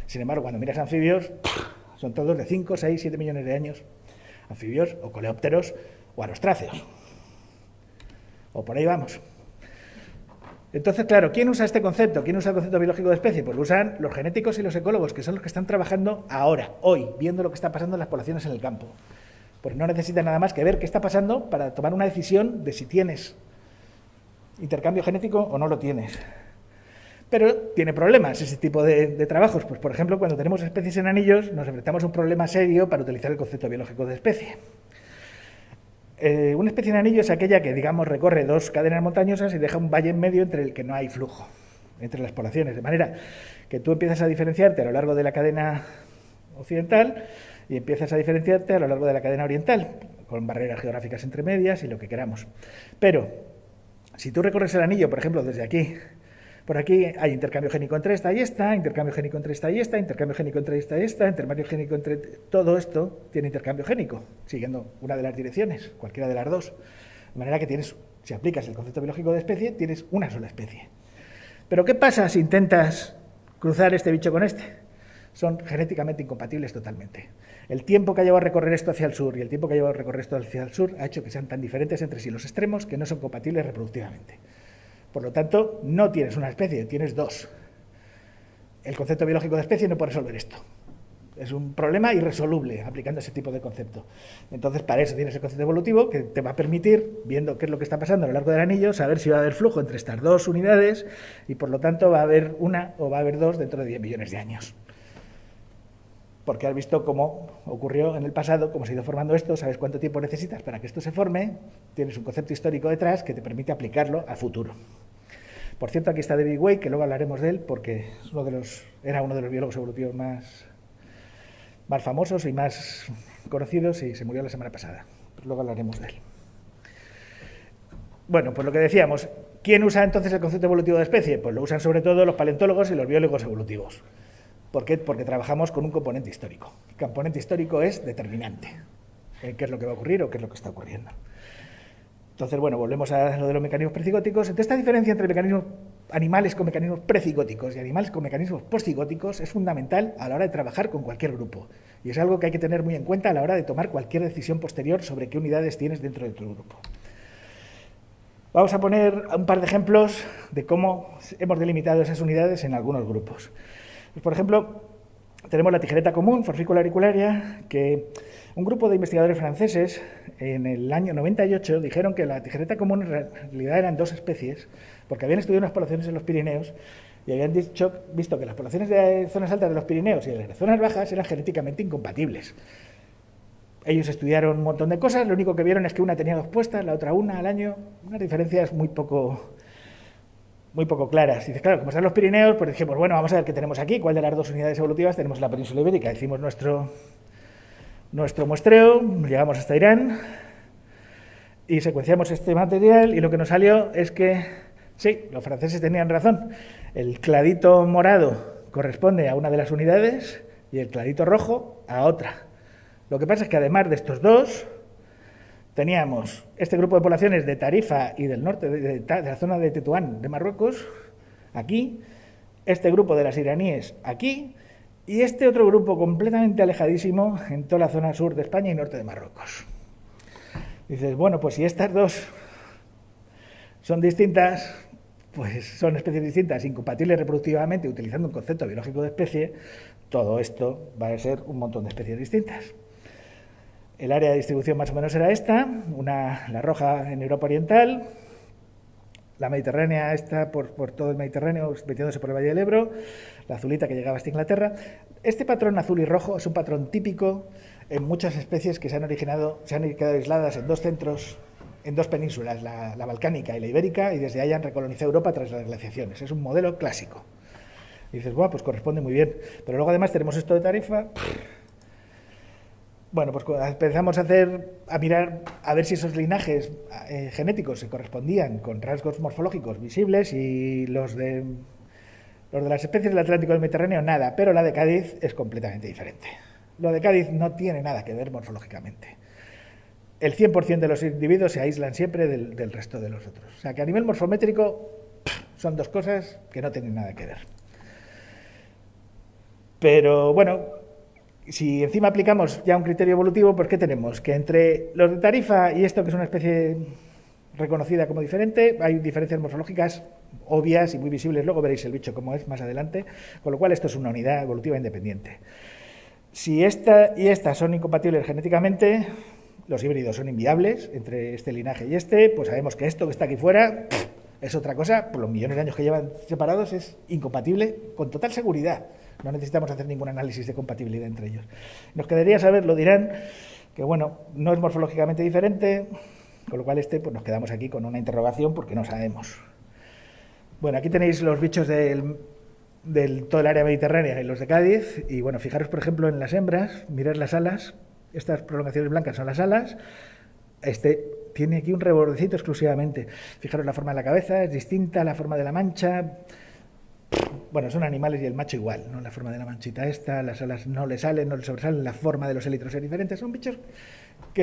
Sin embargo, cuando miras anfibios, son todos de 5, 6, 7 millones de años. Anfibios o coleópteros o arostráceos. O por ahí vamos. Entonces, claro, ¿quién usa este concepto? ¿Quién usa el concepto biológico de especie? Pues lo usan los genéticos y los ecólogos, que son los que están trabajando ahora, hoy, viendo lo que está pasando en las poblaciones en el campo. Porque no necesitan nada más que ver qué está pasando para tomar una decisión de si tienes intercambio genético o no lo tienes. Pero tiene problemas ese tipo de trabajos. Pues, por ejemplo, cuando tenemos especies en anillos, nos enfrentamos a un problema serio para utilizar el concepto biológico de especie. Una especie en anillo es aquella que, digamos, recorre dos cadenas montañosas y deja un valle en medio entre el que no hay flujo, entre las poblaciones. De manera que tú empiezas a diferenciarte a lo largo de la cadena occidental y empiezas a diferenciarte a lo largo de la cadena oriental, con barreras geográficas entre medias y lo que queramos. Pero, si tú recorres el anillo, por ejemplo, desde aquí, por aquí hay intercambio génico entre esta y esta, intercambio génico entre esta y esta, intercambio génico entre esta y esta, intercambio génico entre... Todo esto tiene intercambio génico, siguiendo una de las direcciones, cualquiera de las dos. De manera que tienes, si aplicas el concepto biológico de especie, tienes una sola especie. Pero ¿qué pasa si intentas cruzar este bicho con este? Son genéticamente incompatibles totalmente. El tiempo que ha llevado a recorrer esto hacia el sur y el tiempo que ha llevado a recorrer esto hacia el sur ha hecho que sean tan diferentes entre sí los extremos que no son compatibles reproductivamente. Por lo tanto, no tienes una especie, tienes dos. El concepto biológico de especie no puede resolver esto. Es un problema irresoluble aplicando ese tipo de concepto. Entonces, para eso tienes el concepto evolutivo que te va a permitir, viendo qué es lo que está pasando a lo largo del anillo, saber si va a haber flujo entre estas dos unidades y, por lo tanto, va a haber una o va a haber dos dentro de 10 millones de años. Porque has visto cómo ocurrió en el pasado, cómo se ha ido formando esto, sabes cuánto tiempo necesitas para que esto se forme, tienes un concepto histórico detrás que te permite aplicarlo al futuro. Por cierto, aquí está David Way, que luego hablaremos de él, porque era uno de los biólogos evolutivos más famosos y más conocidos y se murió la semana pasada. Pero luego hablaremos de él. Bueno, pues lo que decíamos, ¿quién usa entonces el concepto evolutivo de especie? Pues lo usan sobre todo los paleontólogos y los biólogos evolutivos. ¿Por qué? Porque trabajamos con un componente histórico. El componente histórico es determinante en qué es lo que va a ocurrir o qué es lo que está ocurriendo. Entonces, bueno, volvemos a lo de los mecanismos precigóticos. Entonces, esta diferencia entre mecanismos animales con mecanismos precigóticos y animales con mecanismos postcigóticos es fundamental a la hora de trabajar con cualquier grupo. Y es algo que hay que tener muy en cuenta a la hora de tomar cualquier decisión posterior sobre qué unidades tienes dentro de tu grupo. Vamos a poner un par de ejemplos de cómo hemos delimitado esas unidades en algunos grupos. Pues, por ejemplo, tenemos la tijereta común, Forficula auricularia, que un grupo de investigadores franceses en el año 98 dijeron que la tijereta común en realidad eran dos especies, porque habían estudiado unas poblaciones en los Pirineos y habían visto que las poblaciones de zonas altas de los Pirineos y de las zonas bajas eran genéticamente incompatibles. Ellos estudiaron un montón de cosas, lo único que vieron es que una tenía dos puestas, la otra una al año, unas diferencias muy poco claras. Y dices, claro, como están los Pirineos, pues dijimos, bueno, vamos a ver qué tenemos aquí, cuál de las dos unidades evolutivas tenemos en la península ibérica. Hicimos nuestro muestreo, llegamos hasta Irán y secuenciamos este material y lo que nos salió es que, sí, los franceses tenían razón. El cladito morado corresponde a una de las unidades y el cladito rojo a otra. Lo que pasa es que además de estos dos, teníamos este grupo de poblaciones de Tarifa y del norte, de la zona de Tetuán de Marruecos, aquí, este grupo de las iraníes aquí, y este otro grupo completamente alejadísimo en toda la zona sur de España y norte de Marruecos. Dices, bueno, pues si estas dos son distintas, pues son especies distintas, incompatibles reproductivamente, utilizando un concepto biológico de especie, todo esto va a ser un montón de especies distintas. El área de distribución más o menos era esta, la roja en Europa Oriental, la mediterránea esta por todo el Mediterráneo, metiéndose por el Valle del Ebro, la azulita que llegaba hasta Inglaterra. Este patrón azul y rojo es un patrón típico en muchas especies que se han quedado aisladas en dos centros, en dos penínsulas, la balcánica y la ibérica, y desde ahí han recolonizado Europa tras las glaciaciones. Es un modelo clásico. Y dices, bueno, pues corresponde muy bien. Pero luego además tenemos esto de Tarifa. Bueno, pues empezamos a mirar a ver si esos linajes genéticos se correspondían con rasgos morfológicos visibles, y los de las especies del Atlántico y del Mediterráneo nada, pero la de Cádiz es completamente diferente. Lo de Cádiz no tiene nada que ver morfológicamente. El 100% de los individuos se aíslan siempre del resto de los otros. O sea que a nivel morfométrico son dos cosas que no tienen nada que ver. Pero bueno, si encima aplicamos ya un criterio evolutivo, pues ¿qué tenemos? Que entre los de Tarifa y esto, que es una especie reconocida como diferente, hay diferencias morfológicas obvias y muy visibles. Luego veréis el bicho cómo es más adelante, con lo cual esto es una unidad evolutiva independiente. Si esta y esta son incompatibles genéticamente, los híbridos son inviables entre este linaje y este, pues sabemos que esto que está aquí fuera es otra cosa, por los millones de años que llevan separados es incompatible con total seguridad. No necesitamos hacer ningún análisis de compatibilidad entre ellos. Nos quedaría saber, lo dirán, que bueno, no es morfológicamente diferente, con lo cual pues nos quedamos aquí con una interrogación porque no sabemos. Bueno, aquí tenéis los bichos del todo el área mediterránea y los de Cádiz, y bueno, fijaros por ejemplo en las hembras, mirad las alas, estas prolongaciones blancas son las alas, tiene aquí un rebordecito exclusivamente. Fijaros la forma de la cabeza, es distinta, la forma de la mancha. Bueno, son animales y el macho igual, ¿no? La forma de la manchita esta, las alas no le salen, no le sobresalen, la forma de los élitros es diferente. Son bichos que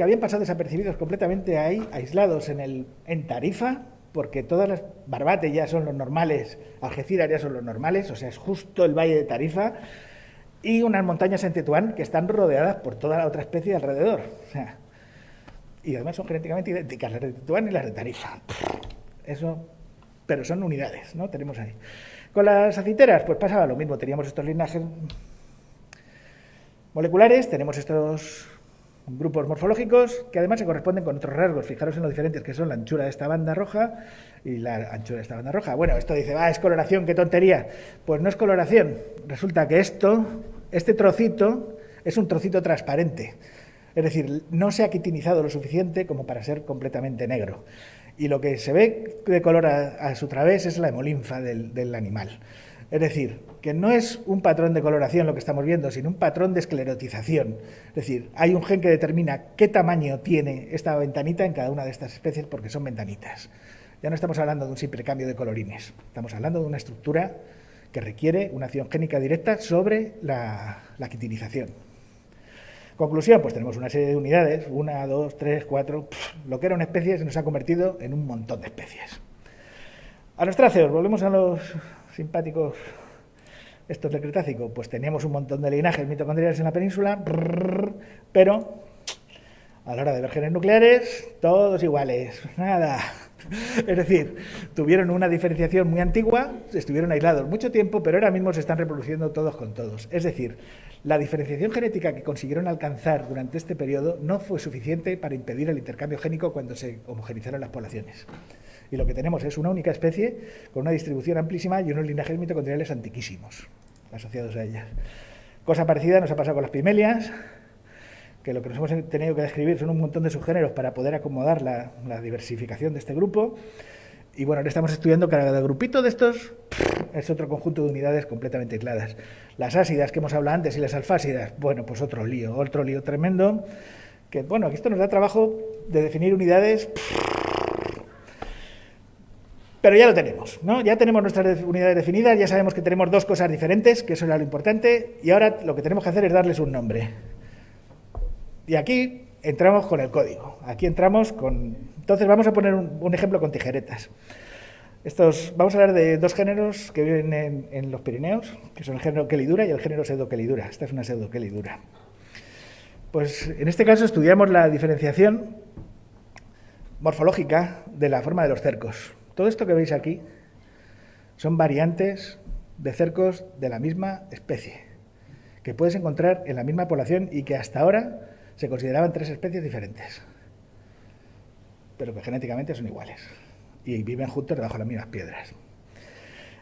habían pasado desapercibidos completamente ahí, aislados en Tarifa, porque todas las Barbate ya son los normales, Algeciras ya son los normales, o sea, es justo el valle de Tarifa, y unas montañas en Tetuán que están rodeadas por toda la otra especie alrededor. O sea, y además son genéticamente idénticas las de Tetuán y las de Tarifa. Eso, pero son unidades, ¿no? Tenemos ahí. Con las aciteras, pues pasaba lo mismo. Teníamos estos linajes moleculares, tenemos estos grupos morfológicos que además se corresponden con otros rasgos. Fijaros en lo diferentes que son la anchura de esta banda roja y la anchura de esta banda roja. Bueno, esto dice, es coloración, qué tontería. Pues no es coloración. Resulta que este trocito es un trocito transparente. Es decir, no se ha quitinizado lo suficiente como para ser completamente negro. Y lo que se ve de color a su través es la hemolinfa del animal. Es decir, que no es un patrón de coloración lo que estamos viendo, sino un patrón de esclerotización. Es decir, hay un gen que determina qué tamaño tiene esta ventanita en cada una de estas especies, porque son ventanitas. Ya no estamos hablando de un simple cambio de colorines, estamos hablando de una estructura que requiere una acción génica directa sobre la quitinización. Conclusión, pues tenemos una serie de unidades, 1, 2, 3, 4, lo que era una especie se nos ha convertido en un montón de especies. A los tráceos, volvemos a los simpáticos estos del Cretácico, pues teníamos un montón de linajes mitocondriales en la península, pero a la hora de ver genes nucleares, todos iguales, nada. Es decir, tuvieron una diferenciación muy antigua, estuvieron aislados mucho tiempo, pero ahora mismo se están reproduciendo todos con todos. Es decir, la diferenciación genética que consiguieron alcanzar durante este periodo no fue suficiente para impedir el intercambio génico cuando se homogenizaron las poblaciones. Y lo que tenemos es una única especie con una distribución amplísima y unos linajes mitocondriales antiquísimos asociados a ellas. Cosa parecida nos ha pasado con las pimelias, que lo que nos hemos tenido que describir son un montón de subgéneros para poder acomodar la diversificación de este grupo. Y bueno, ahora estamos estudiando cada grupito de estos es otro conjunto de unidades completamente aisladas. Las ácidas que hemos hablado antes y las alfácidas, bueno, pues otro lío tremendo, que bueno, aquí esto nos da trabajo de definir unidades, pero ya lo tenemos, ¿no? Ya tenemos nuestras unidades definidas, ya sabemos que tenemos dos cosas diferentes, que eso era lo importante, y ahora lo que tenemos que hacer es darles un nombre. Y aquí entramos con el código. Aquí entramos con... Entonces vamos a poner un ejemplo con tijeretas. Vamos a hablar de dos géneros que viven en los Pirineos, que son el género Quelidura y el género Pseudoquelidura. Esta es una Pseudoquelidura. Pues en este caso estudiamos la diferenciación morfológica de la forma de los cercos. Todo esto que veis aquí son variantes de cercos de la misma especie, que puedes encontrar en la misma población y que hasta ahora se consideraban 3 especies diferentes, pero que genéticamente son iguales y viven juntos debajo de las mismas piedras.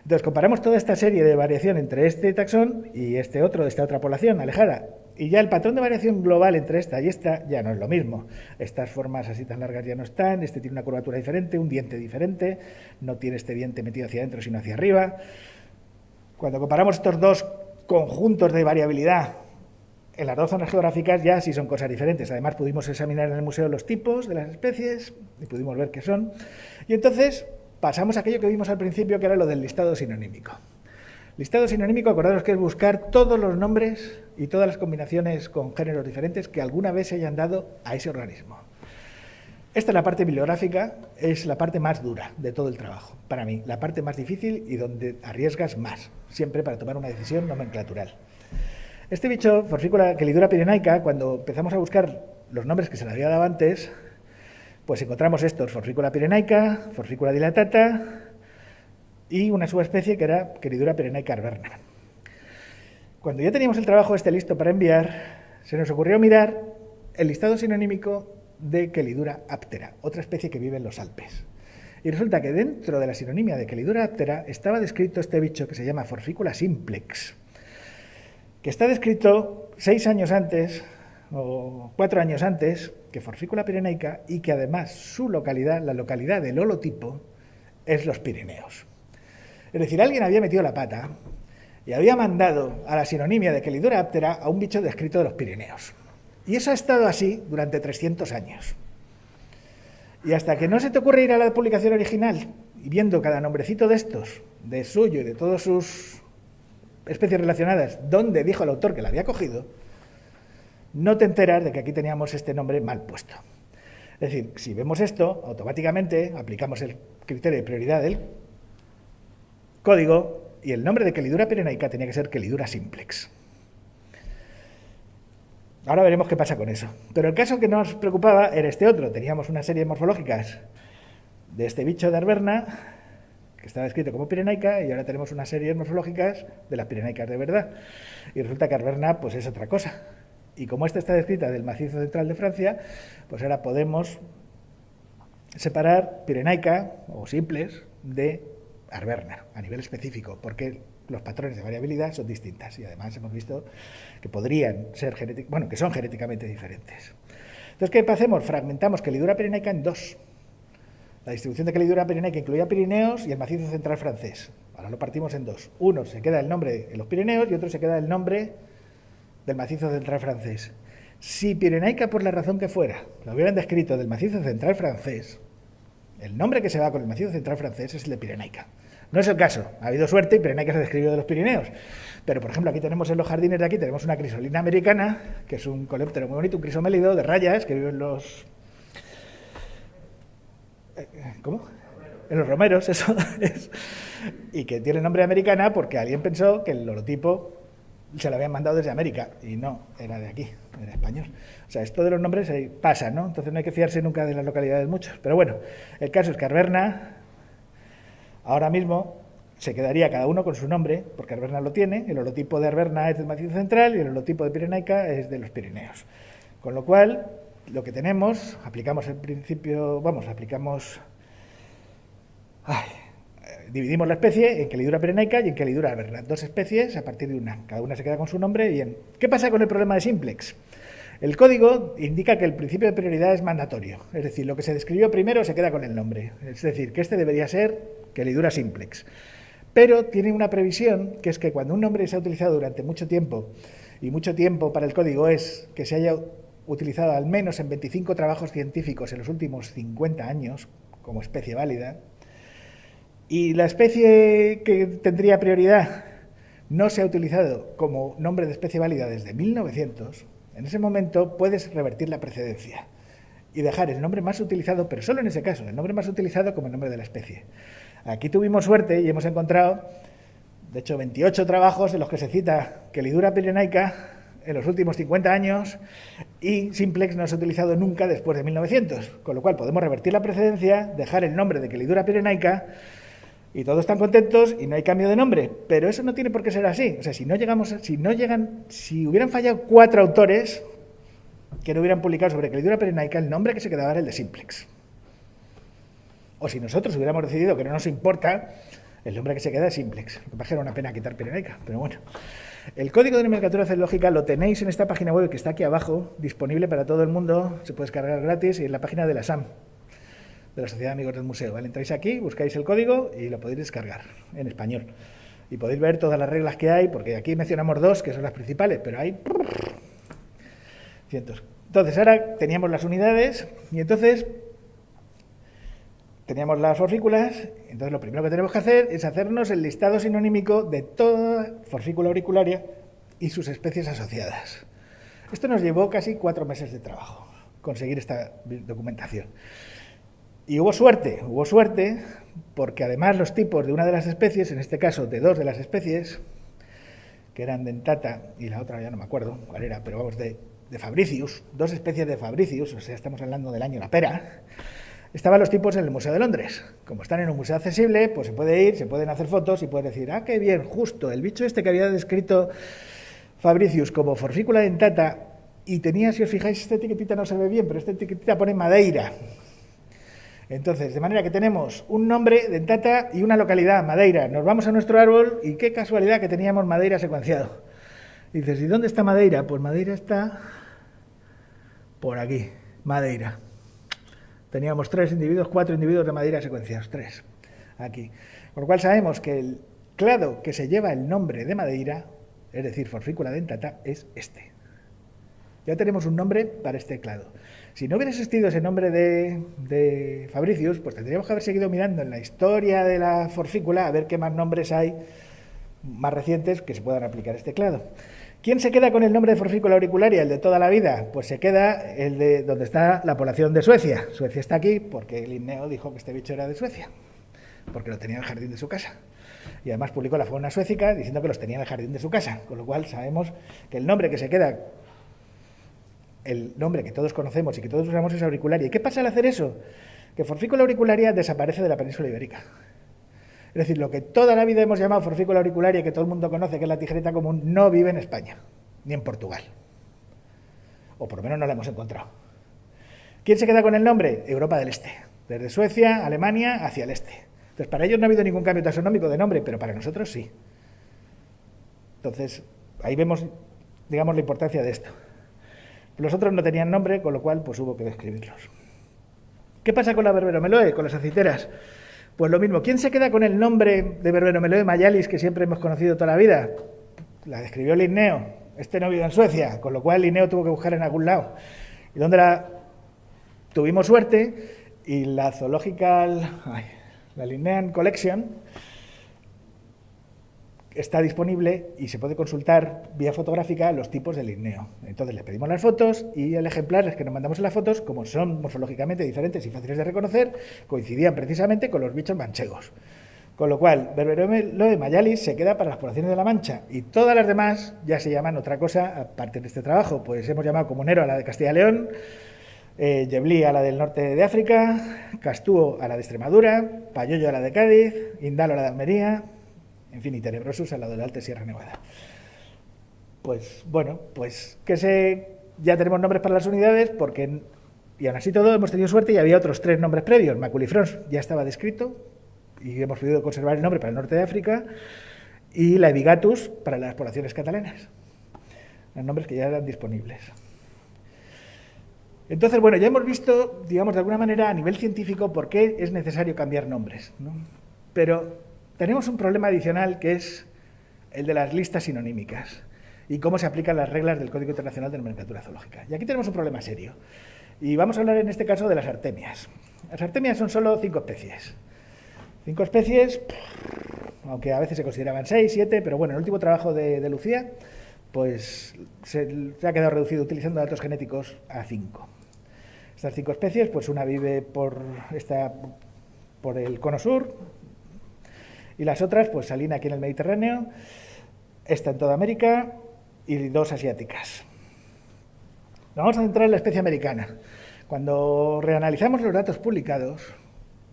Entonces comparamos toda esta serie de variación entre este taxón y este otro de esta otra población alejada, y ya el patrón de variación global entre esta y esta ya no es lo mismo. Estas formas así tan largas ya no están, este tiene una curvatura diferente, un diente diferente, no tiene este diente metido hacia adentro sino hacia arriba. Cuando comparamos estos dos conjuntos de variabilidad en las dos zonas geográficas ya sí son cosas diferentes. Además pudimos examinar en el museo los tipos de las especies y pudimos ver qué son. Y entonces pasamos a aquello que vimos al principio, que era lo del listado sinonímico. Listado sinonímico, acordaros que es buscar todos los nombres y todas las combinaciones con géneros diferentes que alguna vez se hayan dado a ese organismo. Esta es la parte bibliográfica, es la parte más dura de todo el trabajo. Para mí, la parte más difícil y donde arriesgas más, siempre para tomar una decisión nomenclatural. Este bicho, Forfícula Chelidura pirenaica, cuando empezamos a buscar los nombres que se le había dado antes, pues encontramos estos: Forfícula pirenaica, Forfícula dilatata y una subespecie que era Chelidura pirenaica arverna. Cuando ya teníamos el trabajo este listo para enviar, se nos ocurrió mirar el listado sinonímico de Chelidura aptera, otra especie que vive en los Alpes. Y resulta que dentro de la sinonimia de Chelidura aptera estaba descrito este bicho que se llama Forfícula simplex, que está descrito 6 años antes o 4 años antes que Forfícula pirenaica, y que además su localidad, la localidad del holotipo, es los Pirineos. Es decir, alguien había metido la pata y había mandado a la sinonimia de Chelidura aptera a un bicho descrito de los Pirineos. Y eso ha estado así durante 300 años. Y hasta que no se te ocurre ir a la publicación original y viendo cada nombrecito de estos, de suyo y de todas sus especies relacionadas, donde dijo el autor que la había cogido, no te enteras de que aquí teníamos este nombre mal puesto. Es decir, si vemos esto, automáticamente aplicamos el criterio de prioridad del código y el nombre de Chelidura pirenaica tenía que ser Chelidura simplex. Ahora veremos qué pasa con eso. Pero el caso que nos preocupaba era este otro. Teníamos una serie morfológicas de este bicho de arverna, que estaba escrito como pirenaica, y ahora tenemos unas series morfológicas de las pirenaicas de verdad. Y resulta que arverna pues es otra cosa. Y como esta está descrita del macizo central de Francia, pues ahora podemos separar pirenaica o simples de arverna a nivel específico, porque los patrones de variabilidad son distintas y además hemos visto que podrían ser que son genéticamente diferentes. Entonces, ¿qué hacemos? Fragmentamos Chelidura pirenaica en 2. La distribución de Chelidura pirenaica incluía Pirineos y el macizo central francés. Ahora lo partimos en 2. Uno se queda el nombre de los Pirineos y otro se queda el nombre del macizo central francés. Si pirenaica, por la razón que fuera, lo hubieran descrito del macizo central francés, el nombre que se va con el macizo central francés es el de pirenaica. No es el caso, ha habido suerte y pirenaica se describió de los Pirineos. Pero, por ejemplo, aquí tenemos en los jardines de aquí, tenemos una crisolina americana, que es un coleóptero muy bonito, un crisomélido de rayas, que vive en los... ¿Cómo? En los romeros, eso es. Y que tiene nombre de americana porque alguien pensó que el holotipo se lo habían mandado desde América, y no, era de aquí, era español. O sea, esto de los nombres pasa, ¿no? Entonces no hay que fiarse nunca de las localidades muchos. Pero bueno, el caso es que arverna ahora mismo se quedaría cada uno con su nombre, porque arverna lo tiene, el holotipo de arverna es del macizo central y el holotipo de pirenaica es de los Pirineos. Con lo cual, lo que tenemos, aplicamos el principio, dividimos la especie en Chelidura pirenaica y en Chelidura arverna. 2 especies a partir de una. Cada una se queda con su nombre. Bien. ¿Qué pasa con el problema de simplex? El código indica que el principio de prioridad es mandatorio. Es decir, lo que se describió primero se queda con el nombre. Es decir, que este debería ser Chelidura simplex. Pero tiene una previsión, que es que cuando un nombre se ha utilizado durante mucho tiempo, y mucho tiempo para el código es que se haya utilizado al menos en 25 trabajos científicos en los últimos 50 años como especie válida, y la especie que tendría prioridad no se ha utilizado como nombre de especie válida desde 1900, en ese momento puedes revertir la precedencia y dejar el nombre más utilizado, pero solo en ese caso, el nombre más utilizado como el nombre de la especie. Aquí tuvimos suerte y hemos encontrado, de hecho, 28 trabajos en los que se cita Chelidura pirenaica en los últimos 50 años y simplex no se ha utilizado nunca después de 1900, con lo cual podemos revertir la precedencia, dejar el nombre de Chelidura pirenaica y todos están contentos y no hay cambio de nombre, pero eso no tiene por qué ser así. O sea, si hubieran fallado 4 autores que no hubieran publicado sobre Chelidura pirenaica, el nombre que se quedaba era el de simplex. O si nosotros hubiéramos decidido que no nos importa, el nombre que se queda es simplex. Lo que pasa es que era una pena quitar pirenaica, pero bueno. El código de nomenclatura zoológica lo tenéis en esta página web que está aquí abajo, disponible para todo el mundo, se puede descargar gratis y en la página de la SAM, de la Sociedad de Amigos del Museo. ¿Vale? Entráis aquí, buscáis el código y lo podéis descargar en español. Y podéis ver todas las reglas que hay, porque aquí mencionamos 2, que son las principales, pero hay cientos. Entonces, ahora teníamos las unidades y entonces teníamos las forfículas. Entonces, lo primero que tenemos que hacer es hacernos el listado sinonímico de toda forfícula auricularia y sus especies asociadas. Esto nos llevó casi 4 meses de trabajo, conseguir esta documentación. Y hubo suerte, porque además los tipos de una de las especies, en este caso de 2 de las especies, que eran dentata y la otra ya no me acuerdo cuál era, pero vamos, de Fabricius, 2 especies de Fabricius, o sea, estamos hablando del año la pera, estaban los tipos en el Museo de Londres. Como están en un museo accesible, pues se puede ir, se pueden hacer fotos y puedes decir, ah, qué bien, justo, el bicho este que había descrito Fabricius como forfícula dentata y tenía, si os fijáis, esta etiquetita no se ve bien, pero esta etiquetita pone Madeira. Entonces, de manera que tenemos un nombre, dentata, y una localidad, Madeira. Nos vamos a nuestro árbol y qué casualidad que teníamos Madeira secuenciado. Y dices, ¿y dónde está Madeira? Pues Madeira está por aquí, Madeira. Teníamos 4 individuos de Madeira secuenciados, 3, aquí. Con lo cual sabemos que el clado que se lleva el nombre de Madeira, es decir, forfícula dentata, es este. Ya tenemos un nombre para este clado. Si no hubiera existido ese nombre de Fabricius, pues tendríamos que haber seguido mirando en la historia de la forfícula a ver qué más nombres hay más recientes que se puedan aplicar a este clado. ¿Quién se queda con el nombre de forfícula auricularia, el de toda la vida? Pues se queda el de donde está la población de Suecia. Suecia está aquí porque Linneo dijo que este bicho era de Suecia, porque lo tenía en el jardín de su casa. Y además publicó la fauna suécica diciendo que los tenía en el jardín de su casa, con lo cual sabemos que el nombre que se queda, el nombre que todos conocemos y que todos usamos es auricularia. ¿Y qué pasa al hacer eso? Que forfícula auricularia desaparece de la península ibérica. Es decir, lo que toda la vida hemos llamado forfícula auricularia, que todo el mundo conoce, que es la tijereta común, no vive en España, ni en Portugal. O por lo menos no la hemos encontrado. ¿Quién se queda con el nombre? Europa del Este. Desde Suecia, Alemania, hacia el este. Entonces, para ellos no ha habido ningún cambio taxonómico de nombre, pero para nosotros sí. Entonces, ahí vemos, digamos, la importancia de esto. Los otros no tenían nombre, con lo cual pues hubo que describirlos. ¿Qué pasa con la Berberomeloe, con las aceiteras? Pues lo mismo. ¿Quién se queda con el nombre de Berberomeloe mayalis que siempre hemos conocido toda la vida? La describió Linneo. Este no vive en Suecia, con lo cual Linneo tuvo que buscar en algún lado. ¿Y dónde la tuvimos suerte? Y la la Linnean Collection está disponible y se puede consultar vía fotográfica los tipos de Linneo. Entonces le pedimos las fotos y el ejemplar que nos mandamos en las fotos, como son morfológicamente diferentes y fáciles de reconocer, coincidían precisamente con los bichos manchegos. Con lo cual, Berberomeloe mayalis se queda para las poblaciones de La Mancha y todas las demás ya se llaman otra cosa aparte de este trabajo. Pues hemos llamado comunero a la de Castilla y León, Yeblí a la del norte de África, Castúo a la de Extremadura, Payollo a la de Cádiz, Indalo a la de Almería, en fin, y Tenebrosus a la de la Alta Sierra Nevada. Pues bueno, pues ya tenemos nombres para las unidades porque, y aún así todo, hemos tenido suerte y había otros 3 nombres previos. Maculifrons ya estaba descrito y hemos podido conservar el nombre para el norte de África y la Ebigatus para las poblaciones catalanas. Los nombres que ya eran disponibles. Entonces, bueno, ya hemos visto, digamos, de alguna manera a nivel científico por qué es necesario cambiar nombres, ¿no? Pero tenemos un problema adicional que es el de las listas sinonímicas y cómo se aplican las reglas del Código Internacional de Nomenclatura Zoológica. Y aquí tenemos un problema serio. Y vamos a hablar en este caso de las artemias. Las artemias son solo 5 especies. 5 especies, aunque a veces se consideraban 6, 7, pero bueno, el último trabajo de Lucía, pues se ha quedado reducido utilizando datos genéticos a 5. Estas 5 especies, pues una vive por el cono sur, y las otras, pues salina aquí en el Mediterráneo, esta en toda América, y 2 asiáticas. Nos vamos a centrar en la especie americana. Cuando reanalizamos los datos publicados,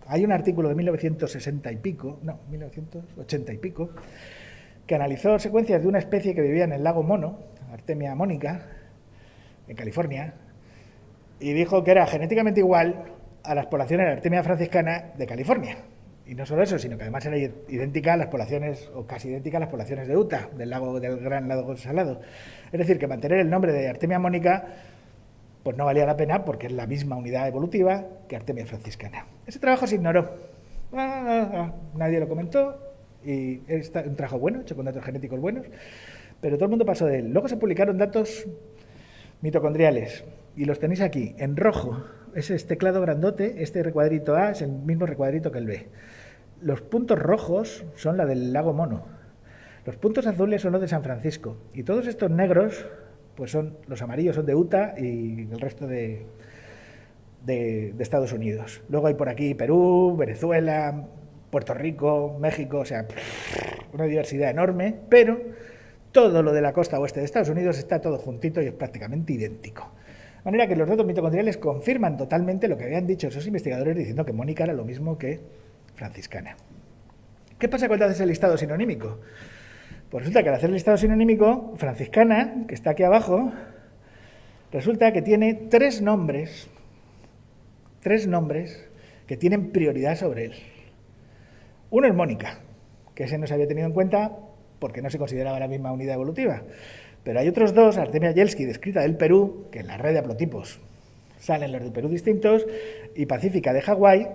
hay un artículo de 1980 y pico, que analizó secuencias de una especie que vivía en el lago Mono, Artemia monica, en California, y dijo que era genéticamente igual a las poblaciones de Artemia franciscana de California. Y no solo eso, sino que además era idéntica a las poblaciones, o casi idéntica a las poblaciones de Utah, del gran lago salado. Es decir, que mantener el nombre de Artemia monica pues no valía la pena porque es la misma unidad evolutiva que Artemia franciscana. Ese trabajo se ignoró. Nadie lo comentó y es un trabajo bueno, hecho con datos genéticos buenos, pero todo el mundo pasó de él. Luego se publicaron datos mitocondriales y los tenéis aquí, en rojo. Es este teclado grandote, este recuadrito A es el mismo recuadrito que el B. Los puntos rojos son la del lago Mono. Los puntos azules son los de San Francisco. Y todos estos negros, pues son los amarillos son de Utah y el resto de Estados Unidos. Luego hay por aquí Perú, Venezuela, Puerto Rico, México, o sea, una diversidad enorme, pero todo lo de la costa oeste de Estados Unidos está todo juntito y es prácticamente idéntico. De manera que los datos mitocondriales confirman totalmente lo que habían dicho esos investigadores diciendo que Mónica era lo mismo que franciscana. ¿Qué pasa cuando haces el listado sinonímico? Pues resulta que al hacer el listado sinonímico, franciscana, que está aquí abajo, resulta que tiene tres nombres que tienen prioridad sobre él. Uno es Mónica, que ese no se había tenido en cuenta porque no se consideraba la misma unidad evolutiva. Pero hay otros dos, Artemia yelski, descrita del Perú, que en la red de haplotipos salen los del Perú distintos, y Pacífica de Hawái,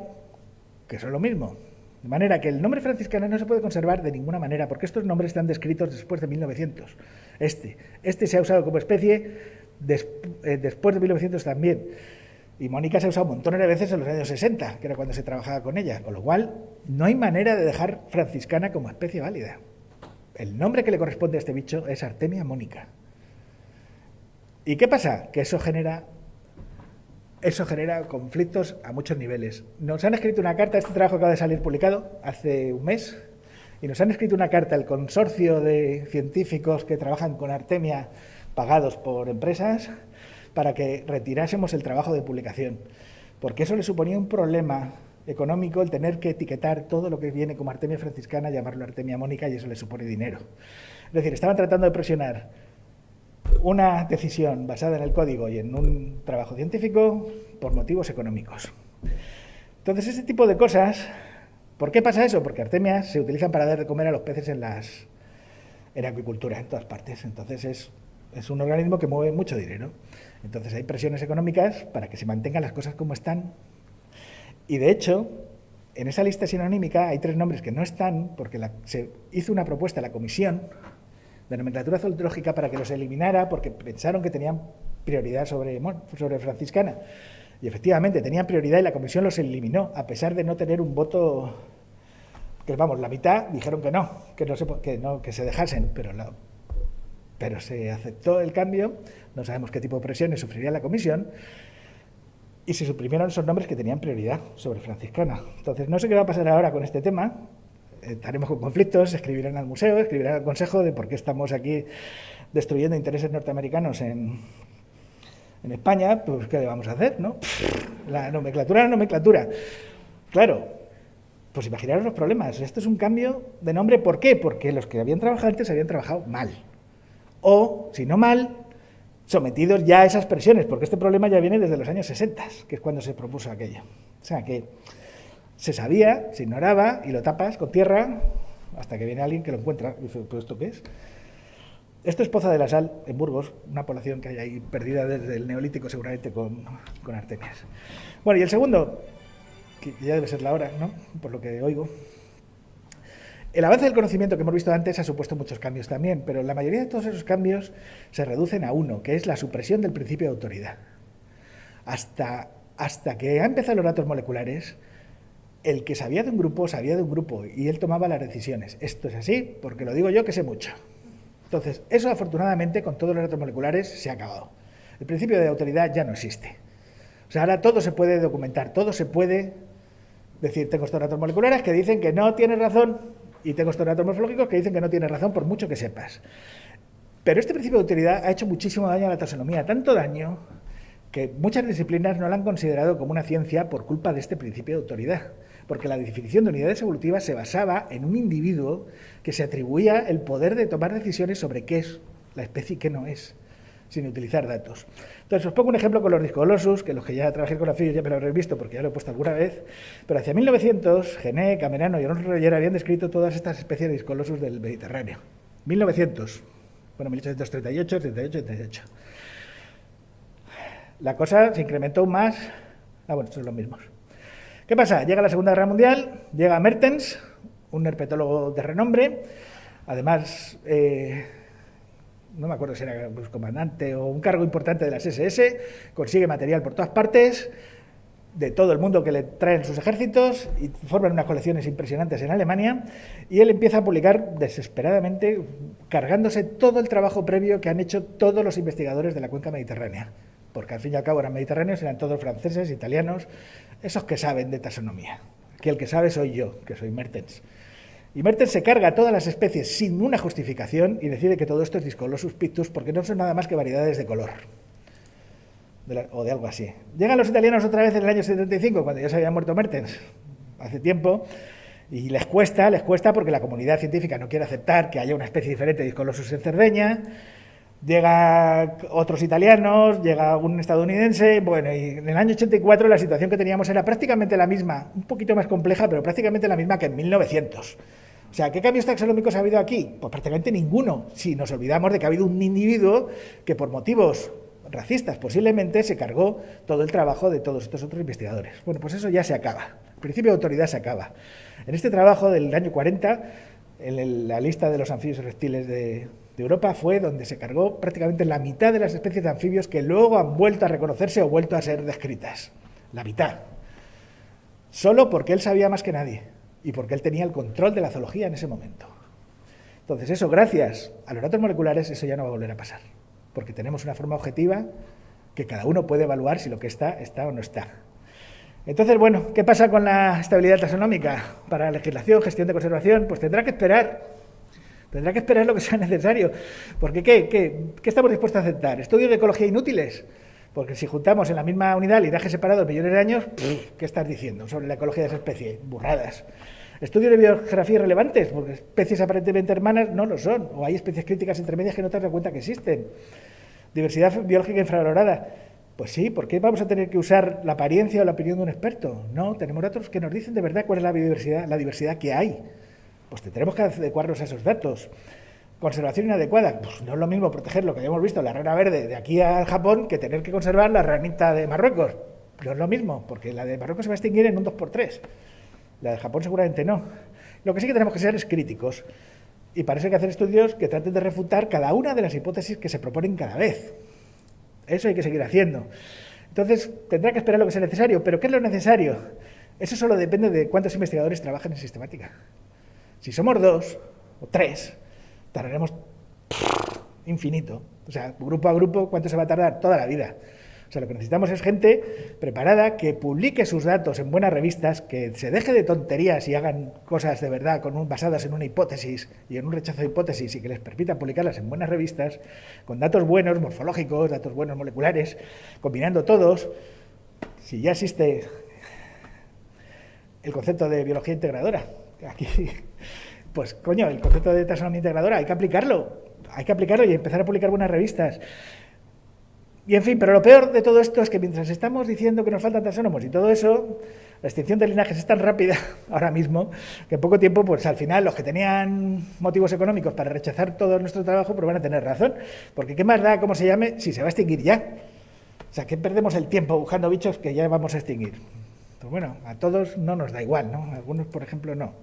que son lo mismo. De manera que el nombre franciscano no se puede conservar de ninguna manera, porque estos nombres están descritos después de 1900. Este se ha usado como especie después de 1900 también. Y Mónica se ha usado montones de veces en los años 60, que era cuando se trabajaba con ella. Con lo cual, no hay manera de dejar franciscana como especie válida. El nombre que le corresponde a este bicho es Artemia monica. ¿Y qué pasa? Que eso genera conflictos a muchos niveles. Nos han escrito una carta, este trabajo acaba de salir publicado hace un mes, y nos han escrito una carta el consorcio de científicos que trabajan con Artemia, pagados por empresas, para que retirásemos el trabajo de publicación, porque eso le suponía un problema económico el tener que etiquetar todo lo que viene como Artemia franciscana, llamarlo Artemia monica, y eso le supone dinero. Es decir, estaban tratando de presionar una decisión basada en el código y en un trabajo científico por motivos económicos. Entonces, ese tipo de cosas, ¿por qué pasa eso? Porque artemias se utilizan para dar de comer a los peces en acuicultura, en todas partes. Entonces, es un organismo que mueve mucho dinero. Entonces, hay presiones económicas para que se mantengan las cosas como están. Y, de hecho, en esa lista sinonímica hay tres nombres que no están porque se hizo una propuesta a la Comisión de Nomenclatura Zoológica para que los eliminara porque pensaron que tenían prioridad sobre franciscana. Y efectivamente tenían prioridad y la comisión los eliminó, a pesar de no tener un voto, que vamos, la mitad dijeron que no, que se dejasen, pero se aceptó el cambio, no sabemos qué tipo de presiones sufriría la comisión, y se suprimieron esos nombres que tenían prioridad sobre franciscana. Entonces no sé qué va a pasar ahora con este tema. Estaremos con conflictos, escribirán al museo, escribirán al consejo de por qué estamos aquí destruyendo intereses norteamericanos en España. Pues ¿qué le vamos a hacer, no? La nomenclatura. Claro, pues imaginaros los problemas. Esto es un cambio de nombre. ¿Por qué? Porque los que habían trabajado antes habían trabajado mal. O, si no mal, sometidos ya a esas presiones, porque este problema ya viene desde los años 60, que es cuando se propuso aquello. O sea que se sabía, se ignoraba y lo tapas con tierra hasta que viene alguien que lo encuentra y dice, ¿pero esto qué es? Esto es Poza de la Sal, en Burgos, una población que hay ahí perdida desde el Neolítico seguramente con artemias. Bueno, y el segundo, que ya debe ser la hora, ¿no? Por lo que oigo. El avance del conocimiento que hemos visto antes ha supuesto muchos cambios también, pero la mayoría de todos esos cambios se reducen a uno, que es la supresión del principio de autoridad. Hasta que han empezado los datos moleculares, el que sabía de un grupo y él tomaba las decisiones. Esto es así porque lo digo yo que sé mucho. Entonces, eso afortunadamente con todos los datos moleculares se ha acabado. El principio de autoridad ya no existe. O sea, ahora todo se puede documentar, todo se puede decir, tengo estos datos moleculares que dicen que no tienes razón y tengo estos datos morfológicos que dicen que no tienes razón por mucho que sepas. Pero este principio de utilidad ha hecho muchísimo daño a la taxonomía, tanto daño que muchas disciplinas no la han considerado como una ciencia por culpa de este principio de autoridad, porque la definición de unidades evolutivas se basaba en un individuo que se atribuía el poder de tomar decisiones sobre qué es la especie y qué no es, sin utilizar datos. Entonces, os pongo un ejemplo con los Discolossus, que los que ya trabajé con anfibios ya me lo habréis visto porque ya lo he puesto alguna vez, pero hacia 1900, Gené, Camerano y Alonso Roger habían descrito todas estas especies de Discolossus del Mediterráneo. 1900, bueno, 1838, 38, 38. La cosa se incrementó más. Bueno, son los mismos. ¿Qué pasa? Llega la Segunda Guerra Mundial, llega Mertens, un herpetólogo de renombre, además, no me acuerdo si era comandante o un cargo importante de las SS, consigue material por todas partes, de todo el mundo que le traen sus ejércitos, y forman unas colecciones impresionantes en Alemania, y él empieza a publicar desesperadamente, cargándose todo el trabajo previo que han hecho todos los investigadores de la cuenca mediterránea, porque al fin y al cabo eran mediterráneos, eran todos franceses, italianos, esos que saben de taxonomía. Aquí el que sabe soy yo, que soy Mertens. Y Mertens se carga todas las especies sin una justificación y decide que todo esto es Discolossus pictus porque no son nada más que variedades de color. O de algo así. Llegan los italianos otra vez en el año 75, cuando ya se había muerto Mertens, hace tiempo, y les cuesta porque la comunidad científica no quiere aceptar que haya una especie diferente de Discolossus en Cerdeña. Llega otros italianos, llega un estadounidense, bueno, y en el año 84 la situación que teníamos era prácticamente la misma, un poquito más compleja, pero prácticamente la misma que en 1900. O sea, ¿qué cambios taxonómicos ha habido aquí? Pues prácticamente ninguno, si nos olvidamos de que ha habido un individuo que por motivos racistas posiblemente se cargó todo el trabajo de todos estos otros investigadores. Bueno, pues eso ya se acaba, el principio de autoridad se acaba. En este trabajo del año 40, en la lista de los anfibios y reptiles de Europa fue donde se cargó prácticamente la mitad de las especies de anfibios que luego han vuelto a reconocerse o vuelto a ser descritas. La mitad. Solo porque él sabía más que nadie y porque él tenía el control de la zoología en ese momento. Entonces eso, gracias a los datos moleculares, eso ya no va a volver a pasar, porque tenemos una forma objetiva que cada uno puede evaluar si lo que está o no está. Entonces, bueno, ¿qué pasa con la estabilidad taxonómica? Para la legislación, gestión de conservación, pues tendrá que esperar lo que sea necesario. Porque, ¿qué estamos dispuestos a aceptar? ¿Estudios de ecología inútiles? Porque si juntamos en la misma unidad linajes separados millones de años, ¿qué estás diciendo sobre la ecología de esa especie? Burradas. ¿Estudios de biogeografía relevantes? Porque especies aparentemente hermanas no lo son. O hay especies críticas intermedias que no te das cuenta que existen. ¿Diversidad biológica infravalorada? Pues sí, ¿por qué vamos a tener que usar la apariencia o la opinión de un experto? No, tenemos datos que nos dicen de verdad cuál es la diversidad que hay. Pues tendremos que adecuarnos a esos datos. Conservación inadecuada. Pues no es lo mismo proteger lo que habíamos visto, la rana verde de aquí al Japón, que tener que conservar la ranita de Marruecos. No es lo mismo, porque la de Marruecos se va a extinguir en un 2×3. La de Japón seguramente no. Lo que sí que tenemos que ser es críticos. Y para eso hay que hacer estudios que traten de refutar cada una de las hipótesis que se proponen cada vez. Eso hay que seguir haciendo. Entonces, tendrá que esperar lo que sea necesario. ¿Pero qué es lo necesario? Eso solo depende de cuántos investigadores trabajan en sistemática. Si somos 2 o 3, tardaremos infinito. O sea, grupo a grupo, ¿cuánto se va a tardar? Toda la vida. O sea, lo que necesitamos es gente preparada que publique sus datos en buenas revistas, que se deje de tonterías y hagan cosas de verdad basadas en una hipótesis y en un rechazo de hipótesis y que les permitan publicarlas en buenas revistas, con datos buenos, morfológicos, datos buenos moleculares, combinando todos. Si ya existe el concepto de biología integradora, aquí, pues coño, el concepto de taxonomía integradora hay que aplicarlo y empezar a publicar buenas revistas. Y en fin, pero lo peor de todo esto es que mientras estamos diciendo que nos faltan taxónomos y todo eso, la extinción de linajes es tan rápida ahora mismo que en poco tiempo, pues al final los que tenían motivos económicos para rechazar todo nuestro trabajo, pues van a tener razón, porque ¿qué más da cómo se llame si se va a extinguir ya? O sea, que perdemos el tiempo buscando bichos que ya vamos a extinguir. Pues bueno, a todos no nos da igual, ¿no? A algunos, por ejemplo, no.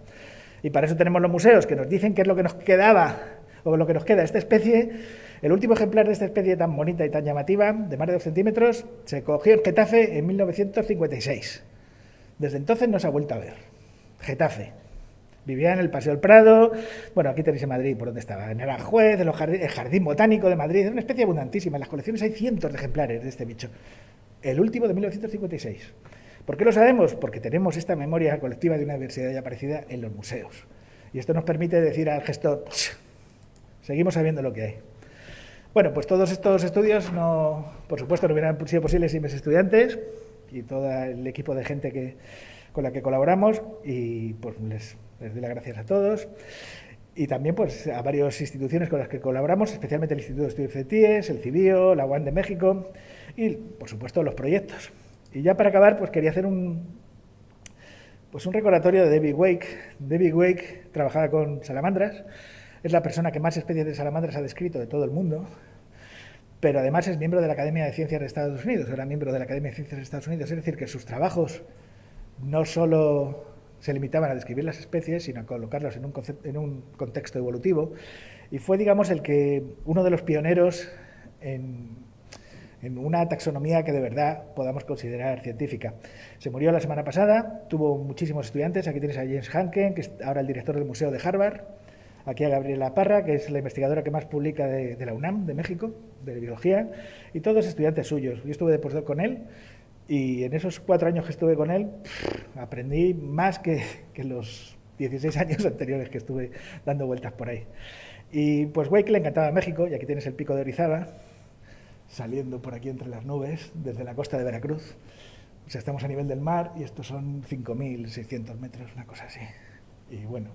Y para eso tenemos los museos, que nos dicen qué es lo que nos quedaba o lo que nos queda de esta especie. El último ejemplar de esta especie tan bonita y tan llamativa, de más de 2 centímetros, se cogió en Getafe en 1956. Desde entonces no se ha vuelto a ver. Getafe. Vivía en el Paseo del Prado, bueno, aquí tenéis en Madrid, por donde estaba, en Aranjuez, el Jardín Botánico de Madrid, es una especie abundantísima. En las colecciones hay cientos de ejemplares de este bicho. El último de 1956. ¿Por qué lo sabemos? Porque tenemos esta memoria colectiva de una diversidad ya aparecida en los museos. Y esto nos permite decir al gestor, seguimos sabiendo lo que hay. Bueno, pues todos estos estudios, por supuesto, no hubieran sido posibles sin mis estudiantes y todo el equipo de gente con la que colaboramos, y pues les doy las gracias a todos. Y también pues a varias instituciones con las que colaboramos, especialmente el Instituto de Estudios CETIES, el CIBIO, la UAM de México y, por supuesto, los proyectos. Y ya para acabar, pues quería hacer un recordatorio de David Wake. David Wake trabajaba con salamandras, es la persona que más especies de salamandras ha descrito de todo el mundo, pero además es miembro de la Academia de Ciencias de Estados Unidos, era miembro de la Academia de Ciencias de Estados Unidos, es decir, que sus trabajos no solo se limitaban a describir las especies, sino a colocarlas en un contexto evolutivo, y fue, digamos, uno de los pioneros en una taxonomía que de verdad podamos considerar científica. Se murió la semana pasada, tuvo muchísimos estudiantes. Aquí tienes a James Hanken, que es ahora el director del Museo de Harvard, aquí a Gabriela Parra, que es la investigadora que más publica de la UNAM, de México, de biología, y todos estudiantes suyos. Yo estuve de postdoc con él, y en esos 4 años que estuve con él, aprendí más que los 16 años anteriores que estuve dando vueltas por ahí. Y pues Wake le encantaba México, y aquí tienes el pico de Orizaba, saliendo por aquí entre las nubes, desde la costa de Veracruz. O sea, estamos a nivel del mar y estos son 5.600 metros, una cosa así. Y bueno,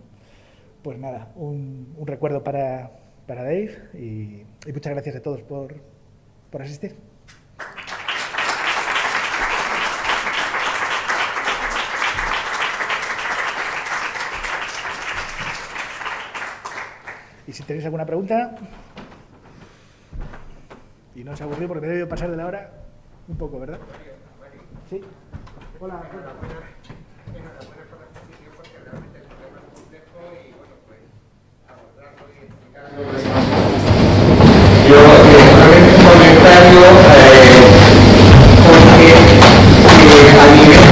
pues nada, un recuerdo para Dave, y muchas gracias a todos por asistir. Y si tenéis alguna pregunta, y no os aburrí porque me he debido pasar de la hora un poco, ¿verdad? Sí. Hola. Enhorabuena por la exposición, porque realmente el problema es complejo y, bueno, pues abordarlo y explicarlo. Yo, solamente un comentario, porque a nivel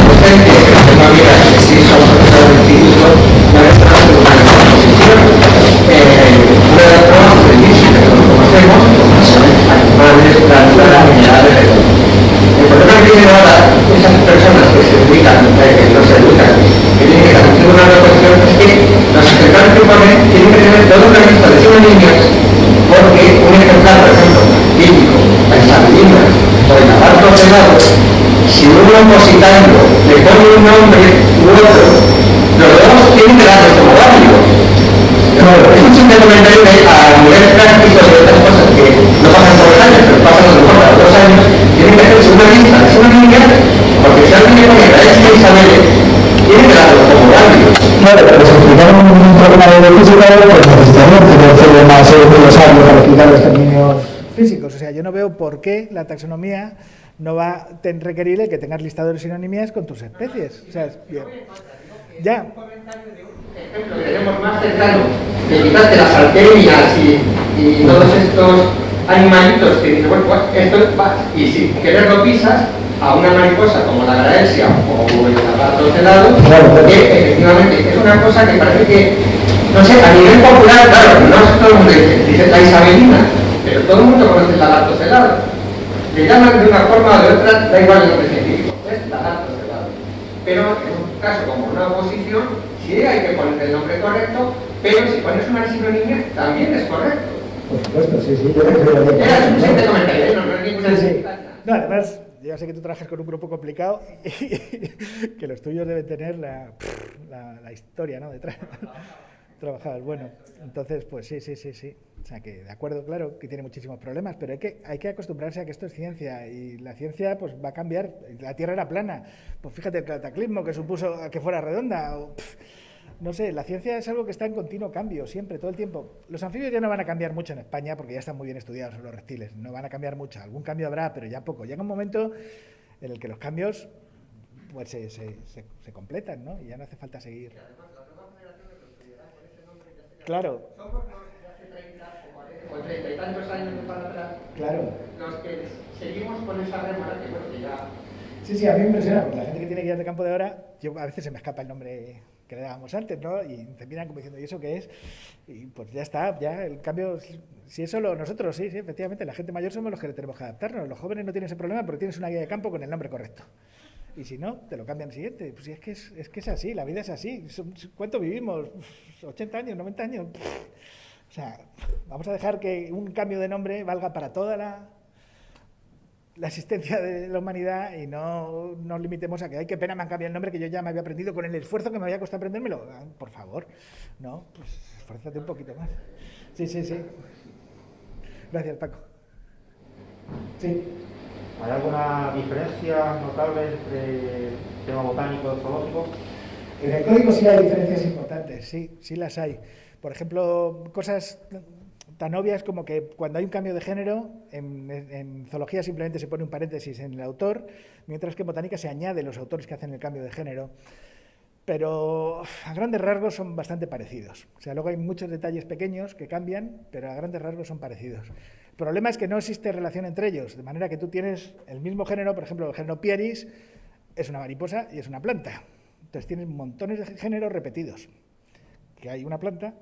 docente, que tengo amigas que sí son profesores de instituto, ya me están haciendo una exposición. Una de las pruebas del inicio que todos conocemos, son animales, plantas, minerales, de todo. El problema que tienen ahora esas personas que se dedican, que no se educan, que tienen que hacer una reflexión, es que los ejemplares que ponen tienen que tener toda una lista de 100 niños, porque un ejemplar, por ejemplo, típico, la isabelina o el lagarto celado, si uno opositando le pone un nombre u otro, los dos tienen que darles como válido. Es un simple comentario que a nivel práctico de otras cosas que no pasan todos los años, pero pasan a lo mejor cada 2 años, tienen que hacerse una lista, es una niña, porque si alguien le pone la esta Isabel, tiene que darlo como válido. Claro, pero si explicamos un problema de física, pues necesitamos tener problemas glosarios para explicar los términos físicos. O sea, yo no veo por qué la taxonomía no va a requerir el que tengas listado de sinonimías con tus especies. O sea, ya. Ejemplo que tenemos más cercano, que quizás de las arterias y todos estos animalitos que dicen, bueno, pues esto va, y si querer lo pisas a una mariposa como la graelsia o el lagarto celado, que efectivamente es una cosa que parece que, no sé, a nivel popular, claro, no es todo el mundo dice la isabelina, pero todo el mundo conoce el lagarto celado. Le llaman de una forma o de otra, da igual el nombre científico, es lagarto celado. Pero en un caso como una oposición, sí hay que poner el nombre correcto, pero si pones una sinonimia también es correcto. Por supuesto, sí, sí. Yo creo que Era un simple comentario, no es ninguna Sí. No, además, ya sé que tú trabajas con un grupo complicado y que los tuyos deben tener la historia, ¿no? Detrás. Trabajar, bueno, entonces, pues sí. O sea, que de acuerdo, claro, que tiene muchísimos problemas, pero hay que acostumbrarse a que esto es ciencia, y la ciencia pues va a cambiar. La Tierra era plana, pues fíjate el cataclismo que supuso que fuera redonda, no sé, la ciencia es algo que está en continuo cambio, siempre, todo el tiempo. Los anfibios ya no van a cambiar mucho en España porque ya están muy bien estudiados, los reptiles, no van a cambiar mucho, algún cambio habrá, pero ya poco. Llega un momento en el que los cambios pues se completan, ¿no? Y ya no hace falta seguir. Claro. O 30 y tantos años para atrás, claro, los que seguimos con esa rémora, que bueno, que ya... Sí, a mí me impresiona, porque la gente que tiene guías de campo de ahora, yo a veces se me escapa el nombre que le dábamos antes, ¿no? Y te miran como diciendo, ¿y eso qué es? Y pues ya está, ya el cambio, si es solo nosotros, sí, efectivamente, la gente mayor somos los que le tenemos que adaptarnos, los jóvenes no tienen ese problema porque tienes una guía de campo con el nombre correcto. Y si no, te lo cambian al siguiente. Pues es que es así, la vida es así. ¿Cuánto vivimos? ¿80 años, 90 años? O sea, vamos a dejar que un cambio de nombre valga para toda la existencia de la humanidad y no nos limitemos a que, ay, qué pena me han cambiado el nombre que yo ya me había aprendido con el esfuerzo que me había costado aprendérmelo. Por favor, no, pues esfuérzate un poquito más. Sí. Gracias, Paco. Sí. ¿Hay alguna diferencia notable entre el tema botánico y zoológico? En el código sí hay diferencias importantes, sí las hay. Por ejemplo, cosas tan obvias como que cuando hay un cambio de género, en zoología simplemente se pone un paréntesis en el autor, mientras que en botánica se añade los autores que hacen el cambio de género. Pero a grandes rasgos son bastante parecidos. O sea, luego hay muchos detalles pequeños que cambian, pero a grandes rasgos son parecidos. El problema es que no existe relación entre ellos, de manera que tú tienes el mismo género, por ejemplo, el género Pieris es una mariposa y es una planta. Entonces tienes montones de géneros repetidos, que hay una planta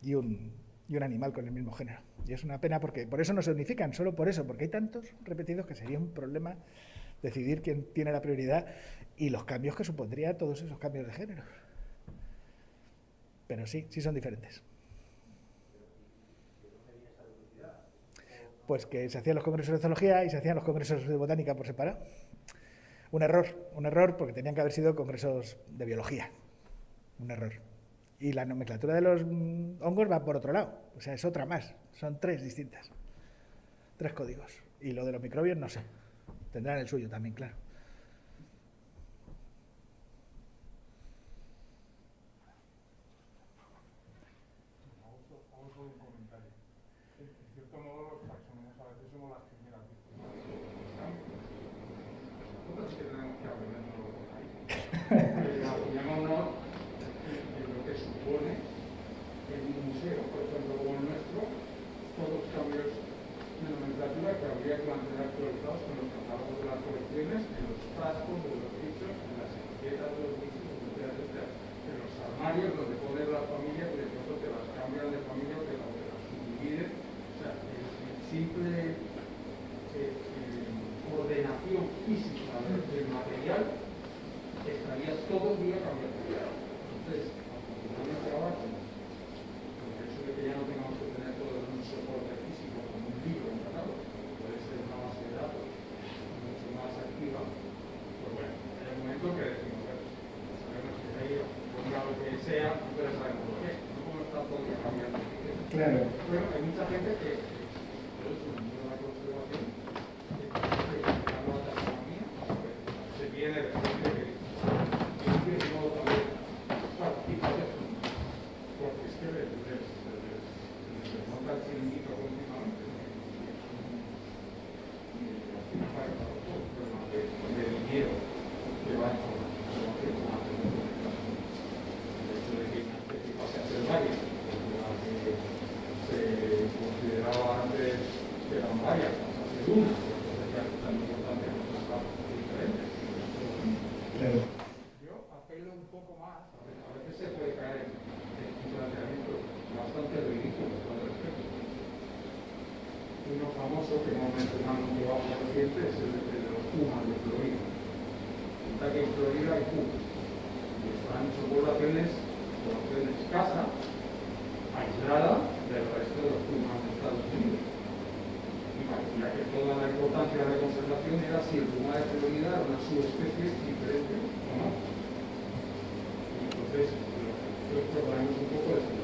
y un animal con el mismo género. Y es una pena porque por eso no se unifican, solo por eso, porque hay tantos repetidos que sería un problema decidir quién tiene la prioridad y los cambios que supondría todos esos cambios de género. Pero sí son diferentes. Pues que se hacían los congresos de zoología y se hacían los congresos de botánica por separado. Un error porque tenían que haber sido congresos de biología. Un error. Y la nomenclatura de los hongos va por otro lado. O sea, es otra más. Son 3 distintas. 3 códigos. Y lo de los microbios no sé. Tendrán el suyo también, claro. Vamos a un comentario. En cierto modo, los taxónomos a veces somos las primeras víctimas de los cambios. Nosotros sí que tenemos que aprender de los botánicos. Imaginémonos lo que supone en un museo, por ejemplo, como el nuestro, todos los cambios de nomenclatura que habría que mantener actualizados con los catálogos de las colecciones, en los frascos de los bichos, en las etiquetas de los bichos, etcétera, en los armarios donde ponen las familias y de pronto te las cambian de familia o te las subdividen. O sea, el simple ordenación física del material estaría todo el día cambiando. Entonces, afortunadamente ahora, con el hecho de que ya no tengamos que tener todo en un soporte físico como un libro, un catálogo, puede ser una base de datos mucho más activa, pues bueno, hay un momento que decimos, bueno, sabemos que ahí ponga lo que sea, pero sabemos lo que es, no como está todo el día cambiando. Claro. Bueno, hay mucha gente que, por eso, en el mundo de la conservación, que la nueva taxonomía, se viene de gente que de modo también participa de eso, porque es que les monta el chiringuito continuamente. Y al final para todo el problema de dinero que va a informar, el hecho de que una especie pase a ser varias, la que se consideraba antes que eran varias, pasa a ser una, entonces ya es tan importante que nos campos diferentes. Claro. Un poco más, a veces se puede caer en un planteamiento bastante ridículo con respecto. Uno famoso que hemos mencionado en un trabajo reciente es el de los pumas de Florida. Resulta que en Florida hay pumas y están en sus poblaciones escasa, aislada del resto de los pumas de Estados Unidos. Y parecía que toda la importancia de la conservación era si el puma de Florida era una subespecie diferente o no. Entonces, lo que proponemos un poco es que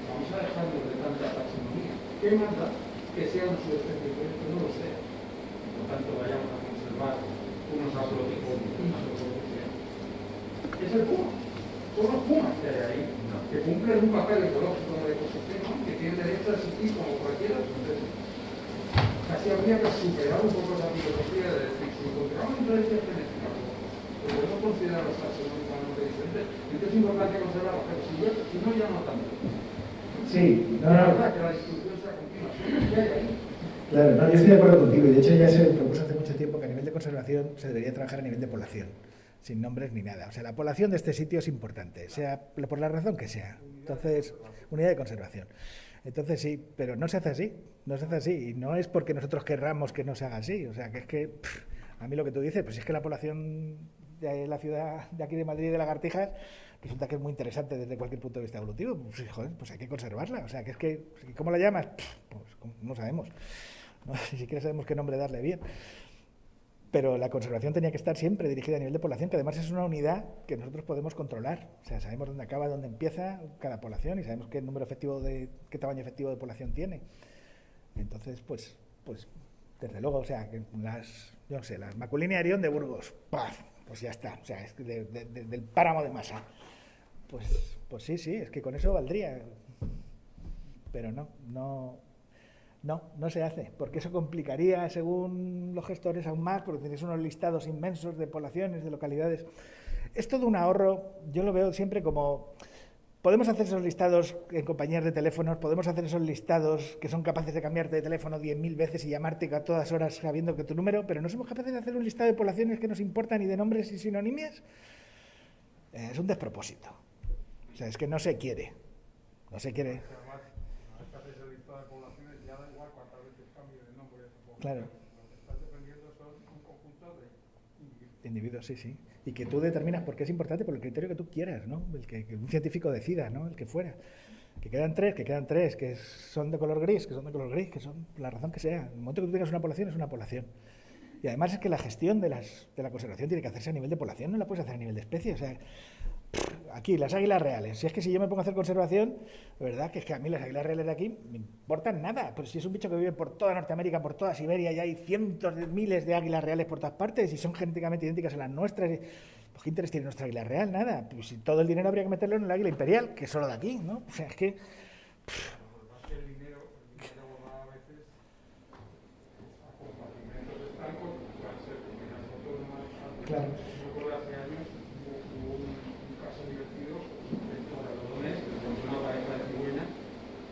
vamos a dejarnos de tanta taxonomía. ¿Qué más da que sea una subespecie diferente? No lo sé. Por tanto, vayamos a conservar unos haplotipos distintos o lo que sea. Es el puma. Son los pumas que hay ahí, que cumplen un papel ecológico en el ecosistema, que tienen derecho a existir como cualquiera. Entonces, casi habría que superar un poco la filosofía de decir, si encontramos diferencias genéticas, podemos considerar los taxonómicamente diferentes. Entonces es importante conservarlos, pero si no, ya no tanto. Sí, no. La verdad que la distribución sea continua. ¿Qué hay ahí? Claro, no, yo estoy de acuerdo contigo y de hecho ya se propuso hace mucho tiempo que a nivel de conservación se debería trabajar a nivel de población, sin nombres ni nada. O sea, la población de este sitio es importante, sea por la razón que sea. Entonces, unidad de conservación. Entonces sí, pero no se hace así y no es porque nosotros querramos que no se haga así. O sea, que es que a mí lo que tú dices, pues es que la población de la ciudad de aquí de Madrid de Lagartijas resulta que es muy interesante desde cualquier punto de vista evolutivo, pues, joder, pues hay que conservarla. O sea, que es que, ¿cómo la llamas? Pues no sabemos. No, ni siquiera sabemos qué nombre darle bien. Pero la conservación tenía que estar siempre dirigida a nivel de población, que además es una unidad que nosotros podemos controlar. O sea, sabemos dónde acaba, dónde empieza cada población y sabemos qué número efectivo qué tamaño efectivo de población tiene. Entonces, pues desde luego, o sea, que yo no sé, la Maculinia Arión de Burgos, ¡paf! Pues ya está, o sea, es del páramo de Masa. Pues sí, es que con eso valdría. Pero no se hace, porque eso complicaría, según los gestores, aún más, porque tenéis unos listados inmensos de poblaciones, de localidades. Es todo un ahorro, yo lo veo siempre como... Podemos hacer esos listados en compañías de teléfonos, podemos hacer esos listados que son capaces de cambiarte de teléfono 10.000 veces y llamarte a todas horas sabiendo que tu número, pero no somos capaces de hacer un listado de poblaciones que nos importan y de nombres y sinonimias. Es un despropósito. O sea, es que no se quiere. No se quiere. Claro. Lo que estás defendiendo son un conjunto de individuos, sí. Y que tú determinas por qué es importante por el criterio que tú quieras, ¿no? El que un científico decida, ¿no? El que fuera. Que quedan tres, que son de color gris, que son la razón que sea. En el momento que tú tengas una población, es una población. Y además es que la gestión de la conservación tiene que hacerse a nivel de población, no la puedes hacer a nivel de especie. O sea, aquí, las águilas reales. Si es que si yo me pongo a hacer conservación, de verdad que es que a mí las águilas reales de aquí me importan nada. Pues si es un bicho que vive por toda Norteamérica, por toda Siberia, y hay cientos de miles de águilas reales por todas partes y son genéticamente idénticas a las nuestras. Pues ¿qué interés tiene nuestra águila real? Nada. Pues si todo el dinero habría que meterlo en el águila imperial, que es solo de aquí, ¿no? O sea, es que... el dinero va a veces a compartimentos estancos, pueden ser comunidades autónomas. Claro. Recuerdo hace años hubo un caso divertido dentro de Rodonés, donde una pareja de cigüeñas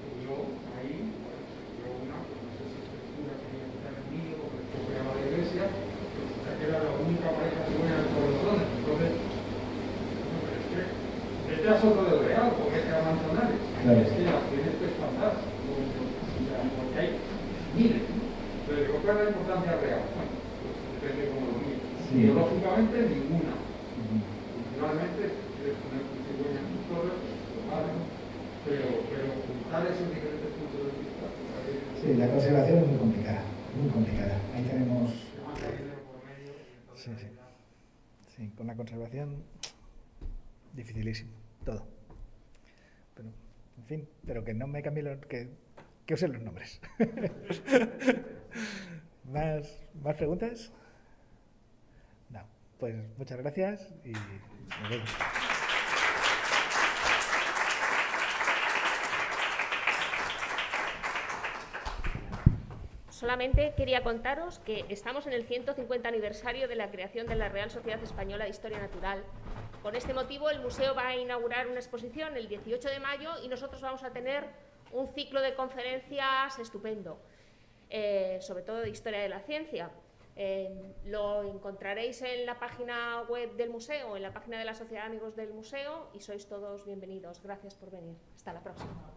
murió ahí, se una, no sé si estructura quería quitar el nido, o que fue a la iglesia, resulta que era la única pareja cigüeña de todos los Rodonés. Entonces, pero es que este asunto de real, porque es que a Manzanares, es que las tienes que expandar, porque hay miles. Entonces, digo, ¿cuál es la importancia real? Bueno, pues depende de cómo lo mires. Biológicamente, ninguna. Culturalmente, quieres poner tu cigüeña en tus torres, pues lo vale, pero juntar esos diferentes puntos de vista. Sí, la conservación es muy complicada, muy complicada. Ahí tenemos... Sí, con la conservación, dificilísimo, todo. Pero, en fin, pero que no me cambie que usen los nombres. ¿Más preguntas? No, pues muchas gracias y nos vemos. Solamente quería contaros que estamos en el 150 aniversario de la creación de la Real Sociedad Española de Historia Natural. Con este motivo, el museo va a inaugurar una exposición el 18 de mayo y nosotros vamos a tener un ciclo de conferencias estupendo, sobre todo de historia de la ciencia. Lo encontraréis en la página web del museo, en la página de la Sociedad de Amigos del Museo, y sois todos bienvenidos. Gracias por venir. Hasta la próxima.